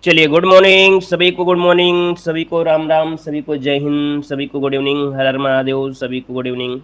चलिए good morning सभी को, गुड मॉर्निंग सभी को, राम राम सभी को, जय हिंद सभी को, गुड इवनिंग, हर हर महादेव सभी को, गुड इवनिंग।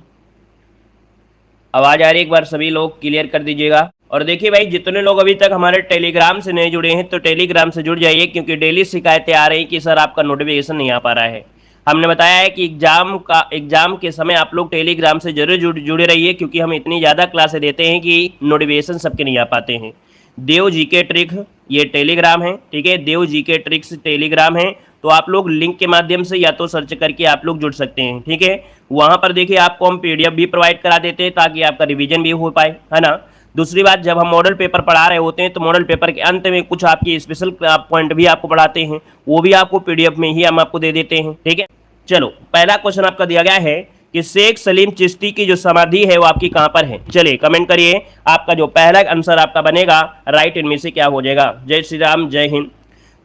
आवाज आ रही है? एक बार सभी लोग क्लियर कर दीजिएगा। और देखिए भाई, जितने लोग अभी तक हमारे टेलीग्राम से नहीं जुड़े हैं तो टेलीग्राम से जुड़ जाइए, क्योंकि डेली शिकायतें आ रही कि सर आपका नोटिफिकेशन नहीं आ पा रहा है। हमने बताया है कि एग्जाम के समय आप लोग टेलीग्राम से जरूर जुड़े रहिए, क्योंकि हम इतनी ज़्यादा क्लासें देते हैं कि नोटिफिकेशन सबके नहीं आ पाते हैं। देव जी के ट्रिक ये टेलीग्राम है, ठीक है, देव जी के ट्रिक्स टेलीग्राम है। तो आप लोग लिंक के माध्यम से या तो सर्च करके आप लोग जुड़ सकते हैं, ठीक है। वहां पर देखिए आपको हम पीडीएफ भी प्रोवाइड करा देते हैं ताकि आपका रिवीजन भी हो पाए, है ना। दूसरी बात, जब हम मॉडल पेपर पढ़ा रहे होते हैं तो मॉडल पेपर के अंत में कुछ आपकी स्पेशल पॉइंट भी आपको पढ़ाते हैं, वो भी आपको पीडीएफ में ही हम आपको दे देते हैं, ठीक है। चलो, पहला क्वेश्चन आपका दिया गया है कि शेख सलीम चिश्ती की जो समाधि है वो आपकी कहां पर है। चलिए कमेंट करिए, आपका जो पहला आंसर आपका बनेगा राइट इनमें से क्या हो जाएगा। जय श्री राम, जय हिंद।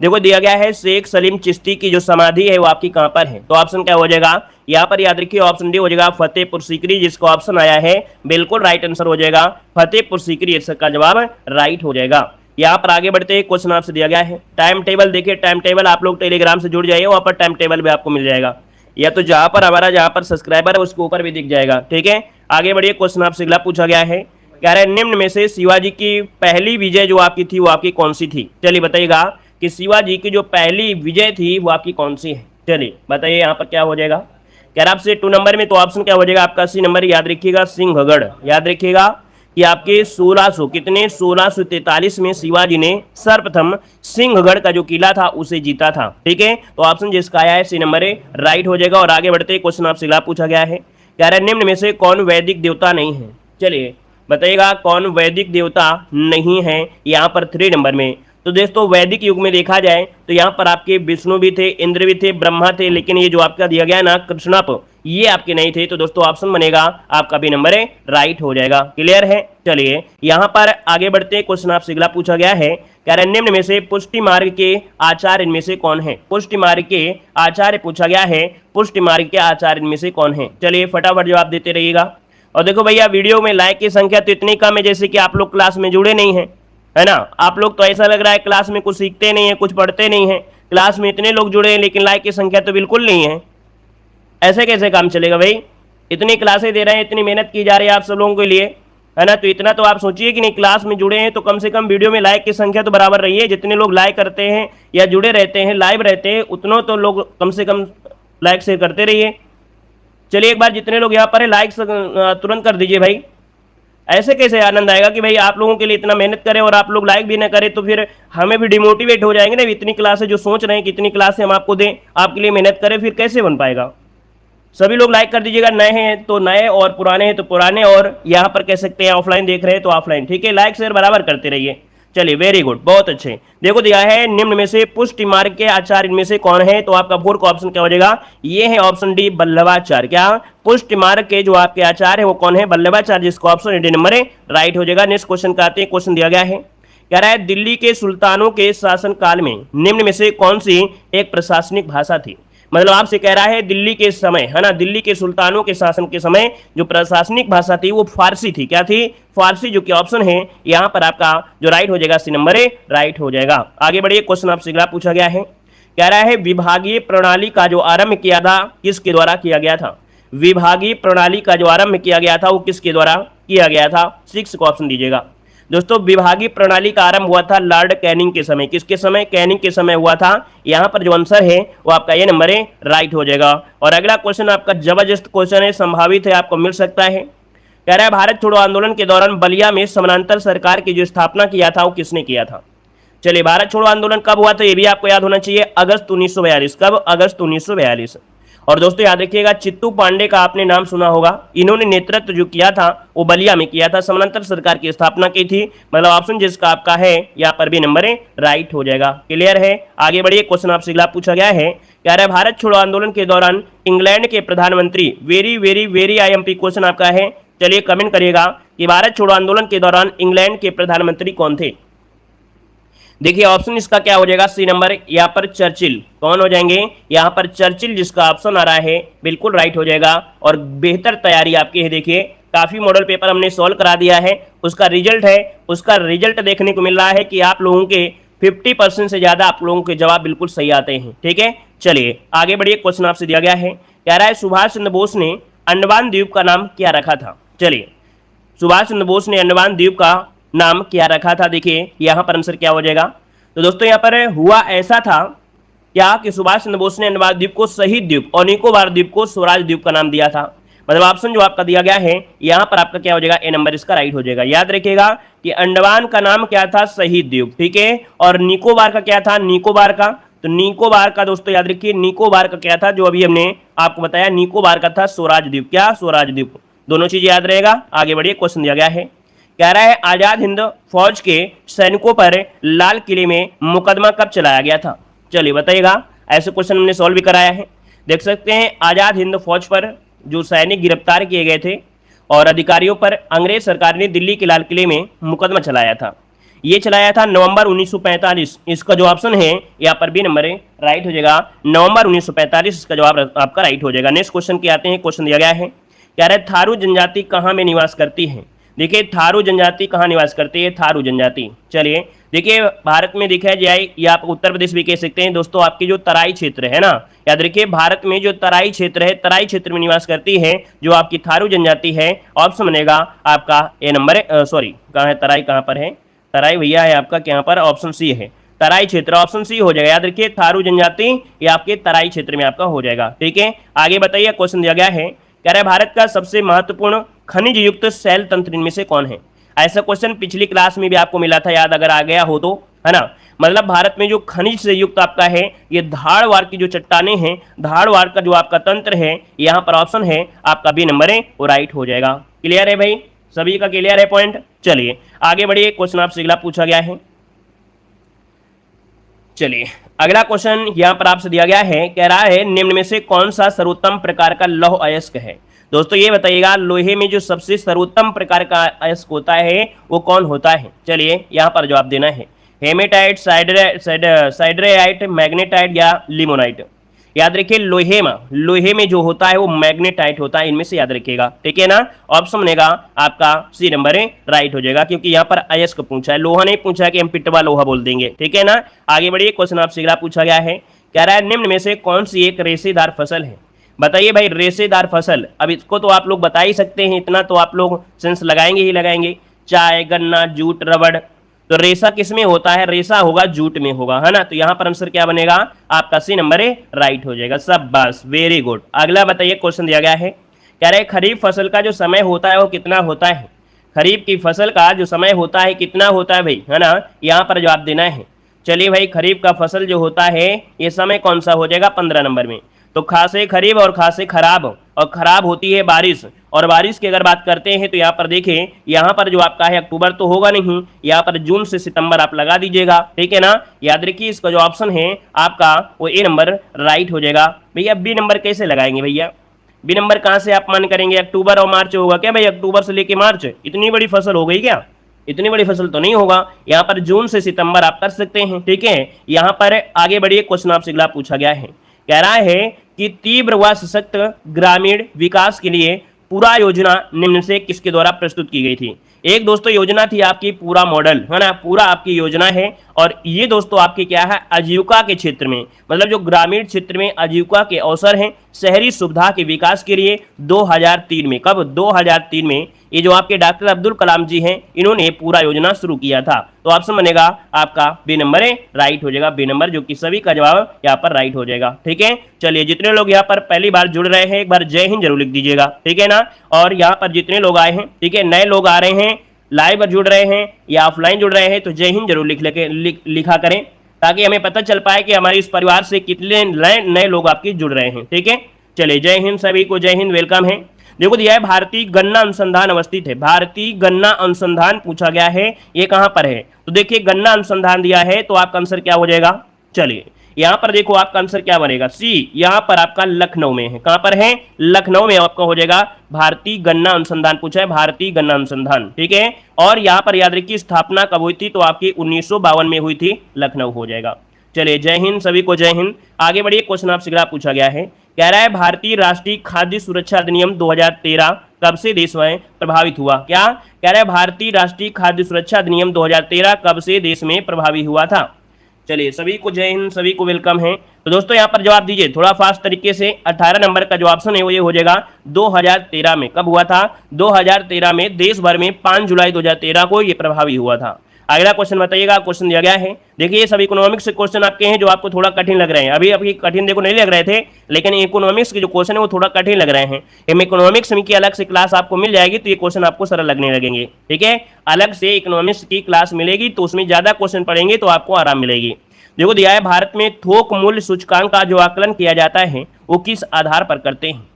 देखो दिया गया है शेख सलीम चिश्ती की जो समाधि है वो आपकी कहां पर है, तो ऑप्शन क्या हो जाएगा यहाँ पर, याद रखिए ऑप्शन डी हो जाएगा फतेहपुर सीकरी। जिसका ऑप्शन आया है बिल्कुल राइट आंसर हो जाएगा फतेहपुर सीकरी, इसका जवाब राइट हो जाएगा। यहाँ पर आगे बढ़ते हैं, क्वेश्चन आपसे दिया गया है टाइम टेबल। देखिए टाइम टेबल आप लोग टेलीग्राम से जुड़ जाइए, वहां पर टाइम टेबल भी आपको मिल जाएगा, या तो जहां पर सब्सक्राइबर है उसके ऊपर भी दिख जाएगा, ठीक है। आगे बढ़िए, क्वेश्चन आपसे अगला पूछा गया है, कह रहे हैं निम्न में से शिवाजी की पहली विजय जो आपकी थी वो आपकी कौन सी थी। चलिए बताइएगा कि शिवाजी की जो पहली विजय थी वो आपकी कौन सी है। चलिए बताइए यहाँ पर क्या हो जाएगा। कह रहा आपसे 2 नंबर में, तो ऑप्शन क्या हो जाएगा आपका सी नंबर, याद रखिएगा सिंहगढ़। याद रखिएगा कि आपके 1643 में शिवाजी ने सर्वप्रथम सिंहगढ़ का जो किला था उसे जीता था, ठीक है। तो ऑप्शन जिसका आया है सी नंबर राइट हो जाएगा। और आगे बढ़ते क्वेश्चन आपसे अगला पूछा गया है, कह रहा है निम्न में से कौन वैदिक देवता नहीं है। चलिए बताइएगा कौन वैदिक देवता नहीं है यहाँ पर 3 नंबर में। तो दोस्तों वैदिक युग में देखा जाए तो यहाँ पर आपके विष्णु भी थे, इंद्र भी थे, ब्रह्मा थे, लेकिन ये जो आपका दिया गया ना कृष्णप, ये आपके नहीं थे। तो दोस्तों ऑप्शन बनेगा आपका भी नंबर राइट हो जाएगा। क्लियर है। चलिए यहाँ पर आगे बढ़ते हैं, क्वेश्चन आपसे अगला पूछा गया है, कह रहे निम्न में से पुष्टि मार्ग के आचार्य इनमें से कौन है। पुष्टि मार्ग के आचार्य पूछा गया है, पुष्टि मार्ग के आचार्य इनमें से कौन है। चलिए फटाफट जवाब देते रहिएगा। और देखो भैया, वीडियो में लाइक की संख्या तो इतनी कम है जैसे कि आप लोग क्लास में जुड़े नहीं है, है ना। आप लोग तो ऐसा लग रहा है क्लास में कुछ सीखते नहीं है, कुछ पढ़ते नहीं है। क्लास में इतने लोग जुड़े हैं लेकिन लाइक की संख्या तो बिल्कुल नहीं है। ऐसे कैसे काम चलेगा भाई। इतनी क्लासें दे रहे हैं, इतनी मेहनत की जा रही है आप सब लोगों के लिए, है ना। तो इतना तो आप सोचिए कि नहीं, क्लास में जुड़े हैं तो कम से कम वीडियो में लाइक की संख्या तो बराबर रही है। जितने लोग लाइक करते हैं या जुड़े रहते हैं, लाइव रहते हैं, उतनों तो लोग कम से कम लाइक शेयर करते रहिए। चलिए एक बार जितने लोग यहाँ पर है लाइक तुरंत कर दीजिए भाई। ऐसे कैसे आनंद आएगा कि भाई आप लोगों के लिए इतना मेहनत करें और आप लोग लाइक भी ना करें, तो फिर हमें भी डिमोटिवेट हो जाएंगे ना। इतनी क्लासें जो सोच रहे हैं कि इतनी क्लासें हम आपको दें, आपके लिए मेहनत करें, फिर कैसे बन पाएगा। सभी लोग लाइक कर दीजिएगा, नए हैं तो नए और पुराने हैं तो पुराने, और यहाँ पर कह सकते हैं ऑफलाइन देख रहे हैं तो ऑफलाइन, ठीक है। लाइक शेयर बराबर करते रहिए। चलिए वेरी गुड, बहुत अच्छे। देखो दिया है निम्न में से पुष्टि मार्ग के आचार्य इनमें से कौन है, तो आपका 4 का ऑप्शन क्या हो जाएगा, ये है ऑप्शन डी वल्लभाचार्य। क्या पुष्टि मार्ग के जो आपके आचार्य है वो कौन है, वल्लभाचार्य, जिसका ऑप्शन डी नंबर राइट हो जाएगा। नेक्स्ट क्वेश्चन का आते हैं, क्वेश्चन दिया गया है, कह रहा है दिल्ली के सुल्तानों के शासन काल में निम्न में से कौन सी एक प्रशासनिक भाषा थी। मतलब आपसे कह रहा है दिल्ली के समय, है ना, दिल्ली के सुल्तानों के शासन के समय जो प्रशासनिक भाषा थी वो फारसी थी। क्या थी, फारसी, जो कि ऑप्शन है यहाँ पर आपका जो राइट हो जाएगा सी नंबर राइट हो जाएगा। आगे बढ़िए, क्वेश्चन आपसे अगला पूछा गया है, कह रहा है विभागीय प्रणाली का जो आरंभ किया था किसके द्वारा किया गया था। विभागीय प्रणाली का जो आरंभ किया गया था वो किसके द्वारा किया गया था। 6 को ऑप्शन दीजिएगा। दोस्तों विभागीय प्रणाली का आरंभ हुआ था लॉर्ड कैनिंग के समय। किसके समय, कैनिंग के समय हुआ था। यहाँ पर जो आंसर है वो आपका ये नंबर राइट हो जाएगा। और अगला क्वेश्चन आपका जबरदस्त क्वेश्चन है, संभावित है आपको मिल सकता है। कह रहा है भारत छोड़ो आंदोलन के दौरान बलिया में समानांतर सरकार की जो स्थापना किया था वो किसने किया था। चलिए भारत छोड़ो आंदोलन कब हुआ था ये भी आपको याद होना चाहिए, अगस्त 1942। कब, अगस्त 1942। और दोस्तों याद रखिएगा चित्तू पांडे का आपने नाम सुना होगा, इन्होंने नेतृत्व जो किया था वो बलिया में किया था, समानांतर सरकार की स्थापना की थी। मतलब ऑप्शन जिसका आपका है यहाँ पर भी नंबर राइट हो जाएगा। क्लियर है। आगे बढ़िए, क्वेश्चन आपसे अगला पूछा गया है, कह रहा है भारत छोड़ो आंदोलन के दौरान इंग्लैंड के प्रधानमंत्री, very very very IMP question आपका है। चलिए कमेंट करिएगा कि भारत छोड़ो आंदोलन के दौरान इंग्लैंड के प्रधानमंत्री कौन थे। देखिए ऑप्शन इसका क्या हो जाएगा, सी नंबर, यहाँ पर चर्चिल। कौन हो जाएंगे, यहाँ पर चर्चिल, जिसका ऑप्शन आ रहा है बिल्कुल राइट हो जाएगा। और बेहतर तैयारी आपकी है। देखिए काफी मॉडल पेपर हमने सॉल्व करा दिया है, उसका रिजल्ट है, उसका रिजल्ट देखने को मिल रहा है कि आप लोगों के 50% से ज्यादा आप लोगों के जवाब बिल्कुल सही आते हैं। ठीक है, चलिए आगे बढ़िए। क्वेश्चन आपसे दिया गया है, कह रहा है सुभाष चंद्र बोस ने अंडमान द्वीप का नाम क्या रखा था। चलिए, सुभाष चंद्र बोस ने अंडमान द्वीप का नाम क्या रखा था। देखिए यहां पर आंसर क्या हो जाएगा। तो दोस्तों यहां पर हुआ ऐसा था क्या कि सुभाष चंद्र बोस ने अंडमान द्वीप को शहीद द्वीप और निकोबार द्वीप को स्वराज द्वीप का नाम दिया था। मतलब ऑप्शन जो आपका दिया गया है यहां पर आपका क्या हो जाएगा, ए नंबर इसका राइट हो जाएगा। याद रखिएगा कि अंडमान का नाम क्या था, शहीद द्वीप। ठीक है, और निकोबार का क्या था, निकोबार का, तो निकोबार का दोस्तों याद रखिए, निकोबार का क्या था जो अभी हमने आपको बताया, निकोबार का था स्वराज द्वीप। क्या, स्वराज द्वीप। दोनों चीज याद रहेगा। आगे बढ़िए, क्वेश्चन दिया गया है, कह रहा है आजाद हिंद फौज के सैनिकों पर लाल किले में मुकदमा कब चलाया गया था। चलिए बताइएगा, ऐसे क्वेश्चन हमने सॉल्व भी कराया है। देख सकते हैं आजाद हिंद फौज पर जो सैनिक गिरफ्तार किए गए थे और अधिकारियों पर अंग्रेज सरकार ने दिल्ली के लाल किले में मुकदमा चलाया था। ये चलाया था नवंबर 1945। इसका जो ऑप्शन है यहाँ पर बी नंबर है, राइट हो जाएगा। नवंबर 1945 इसका जवाब आपका राइट हो जाएगा। नेक्स्ट क्वेश्चन के आते हैं। क्वेश्चन दिया गया है, कह रहा है थारू जनजाति कहाँ में निवास करती है। देखिए थारू जनजाति कहाँ निवास करती है, थारू जनजाति। चलिए देखिए भारत में देखा जाए या आप उत्तर प्रदेश भी कह सकते हैं दोस्तों, आपकी जो तराई क्षेत्र है ना, याद रखिए भारत में जो तराई क्षेत्र है, तराई क्षेत्र में निवास करती है जो आपकी थारू जनजाति है। ऑप्शन बनेगा आपका ए नंबर, सॉरी कहाँ है तराई, कहाँ पर है तराई भैया, है आपका यहाँ पर ऑप्शन सी है, तराई क्षेत्र। ऑप्शन सी हो जाएगा। याद रखिए थारू जनजाति ये आपके तराई क्षेत्र में आपका हो जाएगा। ठीक है, आगे बताइए। क्वेश्चन दिया गया है, कह रहा है भारत का सबसे महत्वपूर्ण खनिज युक्त शैल तंत्र इनमें से कौन है। ऐसा क्वेश्चन पिछली क्लास में भी आपको मिला था, याद अगर आ गया हो तो, है ना। मतलब भारत में जो खनिज से युक्त आपका है ये धारवाड़ की जो चट्टाने हैं, धारवाड़ का जो आपका तंत्र है, यहाँ पर ऑप्शन है आपका बी नंबर है वो राइट हो जाएगा। क्लियर है भाई, सभी का क्लियर है पॉइंट। चलिए आगे बढ़िए। क्वेश्चन आपसे अगला पूछा गया है, चलिए अगला क्वेश्चन यहाँ पर आपसे दिया गया है, कह रहा है निम्न में से कौन सा सर्वोत्तम प्रकार का लौह अयस्क है। दोस्तों ये बताइएगा लोहे में जो सबसे सर्वोत्तम प्रकार का अयस्क होता है वो कौन होता है। चलिए यहाँ पर जवाब देना है, हेमेटाइट, साइड्रेराइट, मैग्नेटाइट या लिमोनाइट। याद रखिए लोहे में जो होता है वो मैग्नेटाइट होता है, इनमें से याद रखिएगा। ठीक है ना, ऑप्शन बनेगा आपका सी नंबर है राइट हो जाएगा, क्योंकि यहाँ पर अयस्क पूछा है, लोहा नहीं पूछा है कि हम पिटवा लोहा बोल देंगे। ठीक है ना, आगे बढ़िए। क्वेश्चन आपसे अगला पूछा गया है, कह रहा है निम्न में से कौन सी एक रेशेदार फसल है। बताइए भाई रेशेदार फसल, अब इसको तो आप लोग बता ही सकते हैं, इतना तो आप लोग सेंस लगाएंगे ही लगाएंगे। चाय, गन्ना, जूट, रबड़, तो रेशा किस में होता है, रेशा होगा जूट में होगा, है ना। तो यहाँ पर आंसर क्या बनेगा आपका सी नंबर है राइट हो जाएगा। सब बस वेरी गुड। अगला बताइए। क्वेश्चन दिया गया है, कह रहे खरीफ फसल का जो समय होता है वो कितना होता है। खरीफ की फसल का जो समय होता है कितना होता है भाई, है ना, यहाँ पर जवाब देना है। चलिए भाई खरीफ का फसल जो होता है ये समय कौन सा हो जाएगा, 15 नंबर में। तो खासे खरीफ और खासे खराब, और खराब होती है बारिश, और बारिश की अगर बात करते हैं तो यहाँ पर देखें, यहाँ पर जो आपका है अक्टूबर तो होगा नहीं, यहाँ पर जून से सितंबर आप लगा दीजिएगा। ठीक है ना, याद रखिए इसका जो ऑप्शन है आपका वो ए नंबर राइट हो जाएगा। भैया बी नंबर कैसे लगाएंगे भैया, बी नंबर कहाँ से आप मान करेंगे, अक्टूबर और मार्च होगा क्या भाई, अक्टूबर से लेके मार्च, इतनी बड़ी फसल हो गई क्या, इतनी बड़ी फसल तो नहीं होगा। यहाँ पर जून से सितंबर आप कर सकते हैं। ठीक है, यहाँ पर आगे बढ़िए। क्वेश्चन आपसे अगला पूछा गया है, कह रहा है कि तीव्र व सशक्त ग्रामीण विकास के लिए पूरा योजना निम्न से किसके द्वारा प्रस्तुत की गई थी। एक दोस्तों योजना थी आपकी पूरा मॉडल, है ना, पूरा आपकी योजना है, और ये दोस्तों आपकी क्या है आजीविका के क्षेत्र में, मतलब जो ग्रामीण क्षेत्र में आजीविका के अवसर हैं, शहरी सुविधा के विकास के लिए 2003 में, कब 2003 में ये जो आपके डॉक्टर अब्दुल कलाम जी हैं इन्होंने पूरा योजना शुरू किया था। तो ऑप्शन बनेगा आपका बी नंबर है राइट हो जाएगा, बी नंबर, जो कि सभी का जवाब यहाँ पर राइट हो जाएगा। ठीक है, चलिए जितने लोग यहाँ पर पहली बार जुड़ रहे हैं एक बार जय हिंद जरूर लिख दीजिएगा। ठीक है ना, और यहाँ पर जितने लोग आए हैं, ठीक है, नए लोग आ रहे हैं, लाइव जुड़ रहे हैं या ऑफलाइन जुड़ रहे हैं, तो जय हिंद जरूर लिखा करें, ताकि हमें पता चल पाए कि हमारे इस परिवार से कितने नए लोग आपके जुड़ रहे हैं। ठीक है, चलिए जय हिंद, सभी को जय हिंद, वेलकम है। देखो दिया है भारतीय गन्ना अनुसंधान अवस्थित है, भारतीय गन्ना अनुसंधान पूछा गया है, ये कहां पर है। तो देखिए गन्ना अनुसंधान दिया है तो आपका आंसर क्या हो जाएगा, चलिए यहां पर देखो आपका आंसर क्या बनेगा, सी, यहां पर आपका लखनऊ में है। कहां पर है, लखनऊ में आपका हो जाएगा भारतीय गन्ना अनुसंधान पूछा है, भारतीय गन्ना अनुसंधान। ठीक है, और यहां पर याद रखिए स्थापना कब हुई थी, तो आपकी 1952 में हुई थी, लखनऊ हो जाएगा। चलिए जय हिंद, सभी को जय हिंद। आगे बढ़िए। क्वेश्चन आपसे अगला पूछा गया है, कह रहा है भारतीय राष्ट्रीय खाद्य सुरक्षा अधिनियम 2013 कब से देश में प्रभावित हुआ। क्या कह रहा है, भारतीय राष्ट्रीय खाद्य सुरक्षा अधिनियम 2013 कब से देश में प्रभावी हुआ था। चलिए सभी को जय हिंद, सभी को वेलकम है। तो दोस्तों यहाँ पर जवाब दीजिए थोड़ा फास्ट तरीके से। 18 नंबर का जो ऑप्शन है वो ये हो जाएगा 2013 में। कब हुआ था? 2013 में देश भर में 5 जुलाई 2013 को ये प्रभावी हुआ था। अगला क्वेश्चन बताइएगा। क्वेश्चन दिया गया है, देखिए ये सब इकोनॉमिक्स के क्वेश्चन आपके हैं जो आपको थोड़ा कठिन लग रहे हैं। अभी कठिन देखो नहीं लग रहे थे, लेकिन इकोनॉमिक्स के जो क्वेश्चन है वो थोड़ा कठिन लग रहे हैं। इकोनॉमिक्स की अलग से क्लास आपको मिल जाएगी तो ये क्वेश्चन आपको सरल लगने लगेंगे। ठीक है, अलग से इकोनॉमिक्स की क्लास मिलेगी तो उसमें ज्यादा क्वेश्चन पढ़ेंगे तो आपको आराम मिलेगी। देखो दिया है, भारत में थोक मूल्य सूचकांक का जो आकलन किया जाता है वो किस आधार पर करते हैं?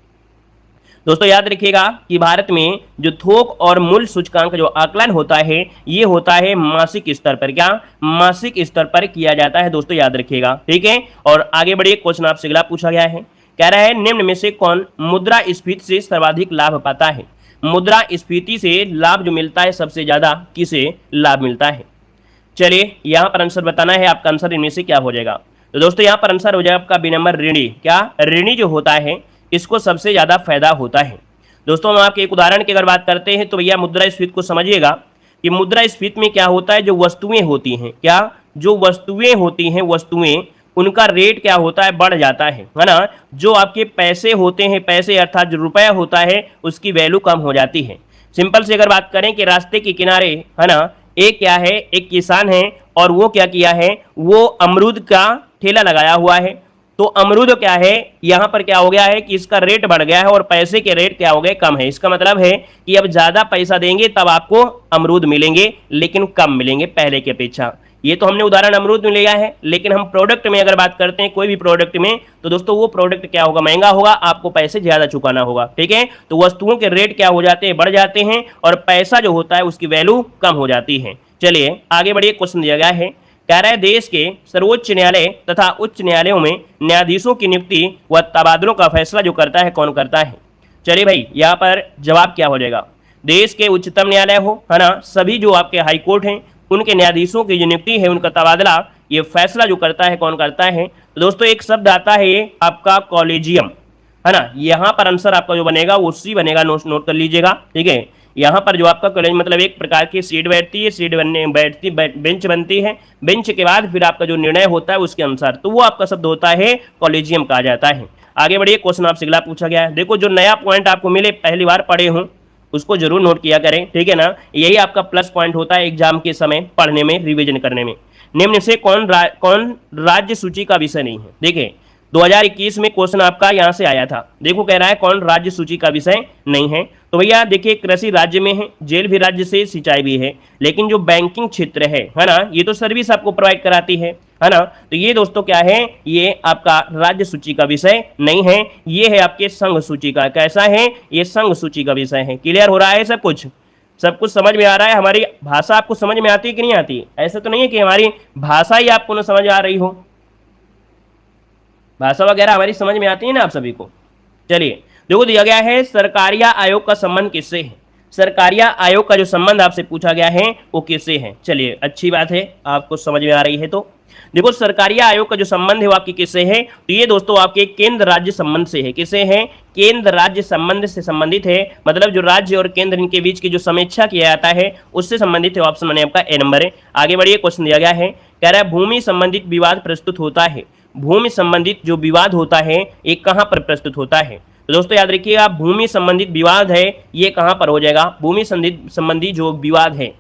दोस्तों याद रखिएगा कि भारत में जो थोक और मूल्य सूचकांक जो आकलन होता है ये होता है मासिक स्तर पर। क्या? मासिक स्तर पर किया जाता है दोस्तों, याद रखिएगा। ठीक है, और आगे बढ़िए, क्वेश्चन आपसे अगला पूछा गया है, कह रहा है निम्न में से कौन मुद्रास्फीति से सर्वाधिक लाभ पाता है? मुद्रास्फीति से लाभ जो मिलता है सबसे ज्यादा किसे लाभ मिलता है? चलिए यहाँ पर आंसर बताना है, आपका आंसर इनमें से क्या हो जाएगा। तो दोस्तों यहाँ पर आंसर हो जाएगा आपका बी नंबर, ऋणी। क्या? ऋणी जो होता है इसको सबसे ज्यादा फायदा होता है। दोस्तों हम आपके एक उदाहरण की अगर बात करते हैं तो भैया मुद्रास्फीति को समझिएगा कि मुद्रास्फीति में क्या होता है, जो वस्तुएं होती हैं, क्या? जो वस्तुएं होती हैं, वस्तुएं उनका रेट क्या होता है, बढ़ जाता है ना। जो आपके पैसे होते हैं, पैसे अर्थात जो रुपया होता है उसकी वैल्यू कम हो जाती है। सिंपल से अगर बात करें कि रास्ते के किनारे है ना, एक क्या है, एक किसान है और वो क्या किया है, वो अमरूद का ठेला लगाया हुआ है। तो अमरूद क्या है, यहां पर क्या हो गया है कि इसका रेट बढ़ गया है और पैसे के रेट क्या हो गए, कम है। इसका मतलब है कि अब ज्यादा पैसा देंगे तब आपको अमरूद मिलेंगे, लेकिन कम मिलेंगे पहले की अपेक्षा। ये तो हमने उदाहरण अमरूद में लिया है, लेकिन हम प्रोडक्ट में अगर बात करते हैं कोई भी प्रोडक्ट में, तो दोस्तों वो प्रोडक्ट क्या होगा, महंगा होगा, आपको पैसे ज्यादा चुकाना होगा। ठीक है, तो वस्तुओं के रेट क्या हो जाते हैं, बढ़ जाते हैं, और पैसा जो होता है उसकी वैल्यू कम हो जाती है। चलिए आगे बढ़िए, क्वेश्चन दिया गया है, कह रहा है देश के सर्वोच्च न्यायालय तथा उच्च न्यायालयों में न्यायाधीशों की नियुक्ति व तबादलों का फैसला जो करता है कौन करता है? चलिए भाई यहाँ पर जवाब क्या हो जाएगा, देश के उच्चतम न्यायालय हो है ना, सभी जो आपके हाई कोर्ट हैं उनके न्यायाधीशों की जो नियुक्ति है, उनका तबादला, ये फैसला जो करता है कौन करता है? तो दोस्तों एक शब्द आता है ये आपका कॉलेजियम, है ना। यहाँ पर आंसर आपका जो बनेगा वो सी बनेगा, नोट कर लीजिएगा। ठीक है, यहाँ पर जो आपका कॉलेज मतलब एक प्रकार की सीट बैठती है, सीट बनने बैठती बेंच बनती है, बेंच के बाद फिर आपका जो निर्णय होता है उसके अनुसार, तो वो आपका शब्द होता है कॉलेजियम कहा जाता है। आगे बढ़िए, क्वेश्चन आपसे अगला पूछा गया है। देखो जो नया पॉइंट आपको मिले, पहली बार पढ़े हूँ उसको जरूर नोट किया करें। ठीक है ना, यही आपका प्लस पॉइंट होता है एग्जाम के समय पढ़ने में, रिविजन करने में। निम्न से कौन राज्य सूची का विषय नहीं है? देखिए 2021 में क्वेश्चन आपका यहाँ से आया था। देखो कह रहा है कौन राज्य सूची का विषय नहीं है? तो भैया देखिए कृषि राज्य में है, जेल भी राज्य से, सिंचाई भी है, लेकिन जो बैंकिंग क्षेत्र है ना, ये तो सर्विस आपको प्रोवाइड कराती है ना। तो ये दोस्तों क्या है, ये आपका राज्य सूची का विषय नहीं है, ये है आपके संघ सूची का। कैसा है? ये संघ सूची का विषय है। क्लियर हो रहा है सब कुछ? सब कुछ समझ में आ रहा है? हमारी भाषा आपको समझ में आती है कि नहीं आती? ऐसा तो नहीं है कि हमारी भाषा ही आपको न समझ आ रही हो, भाषा वगैरह हमारी समझ में आती है ना आप सभी को। चलिए देखो दिया गया है सरकारिया आयोग का संबंध किससे है? सरकारिया आयोग का जो संबंध आपसे पूछा गया है वो किससे है? चलिए अच्छी बात है, आपको समझ में आ रही है। तो देखो सरकारिया आयोग का जो संबंध है वो आपकी किससे है? तो ये दोस्तों आपके केंद्र राज्य संबंध से है। किससे है? केंद्र राज्य संबंध से संबंधित है, मतलब जो राज्य और केंद्र इनके बीच की जो समीक्षा किया जाता है उससे संबंधित है। ऑप्शन आपका ए नंबर है। आगे बढ़िए, क्वेश्चन दिया गया है, कह रहा है भूमि संबंधित विवाद प्रस्तुत होता है। भूमि संबंधित जो विवाद होता है ये कहां पर प्रस्तुत होता है? तो दोस्तों याद रखिएगा भूमि संबंधित विवाद है ये कहां पर हो जाएगा? भूमि संबंधी जो विवाद है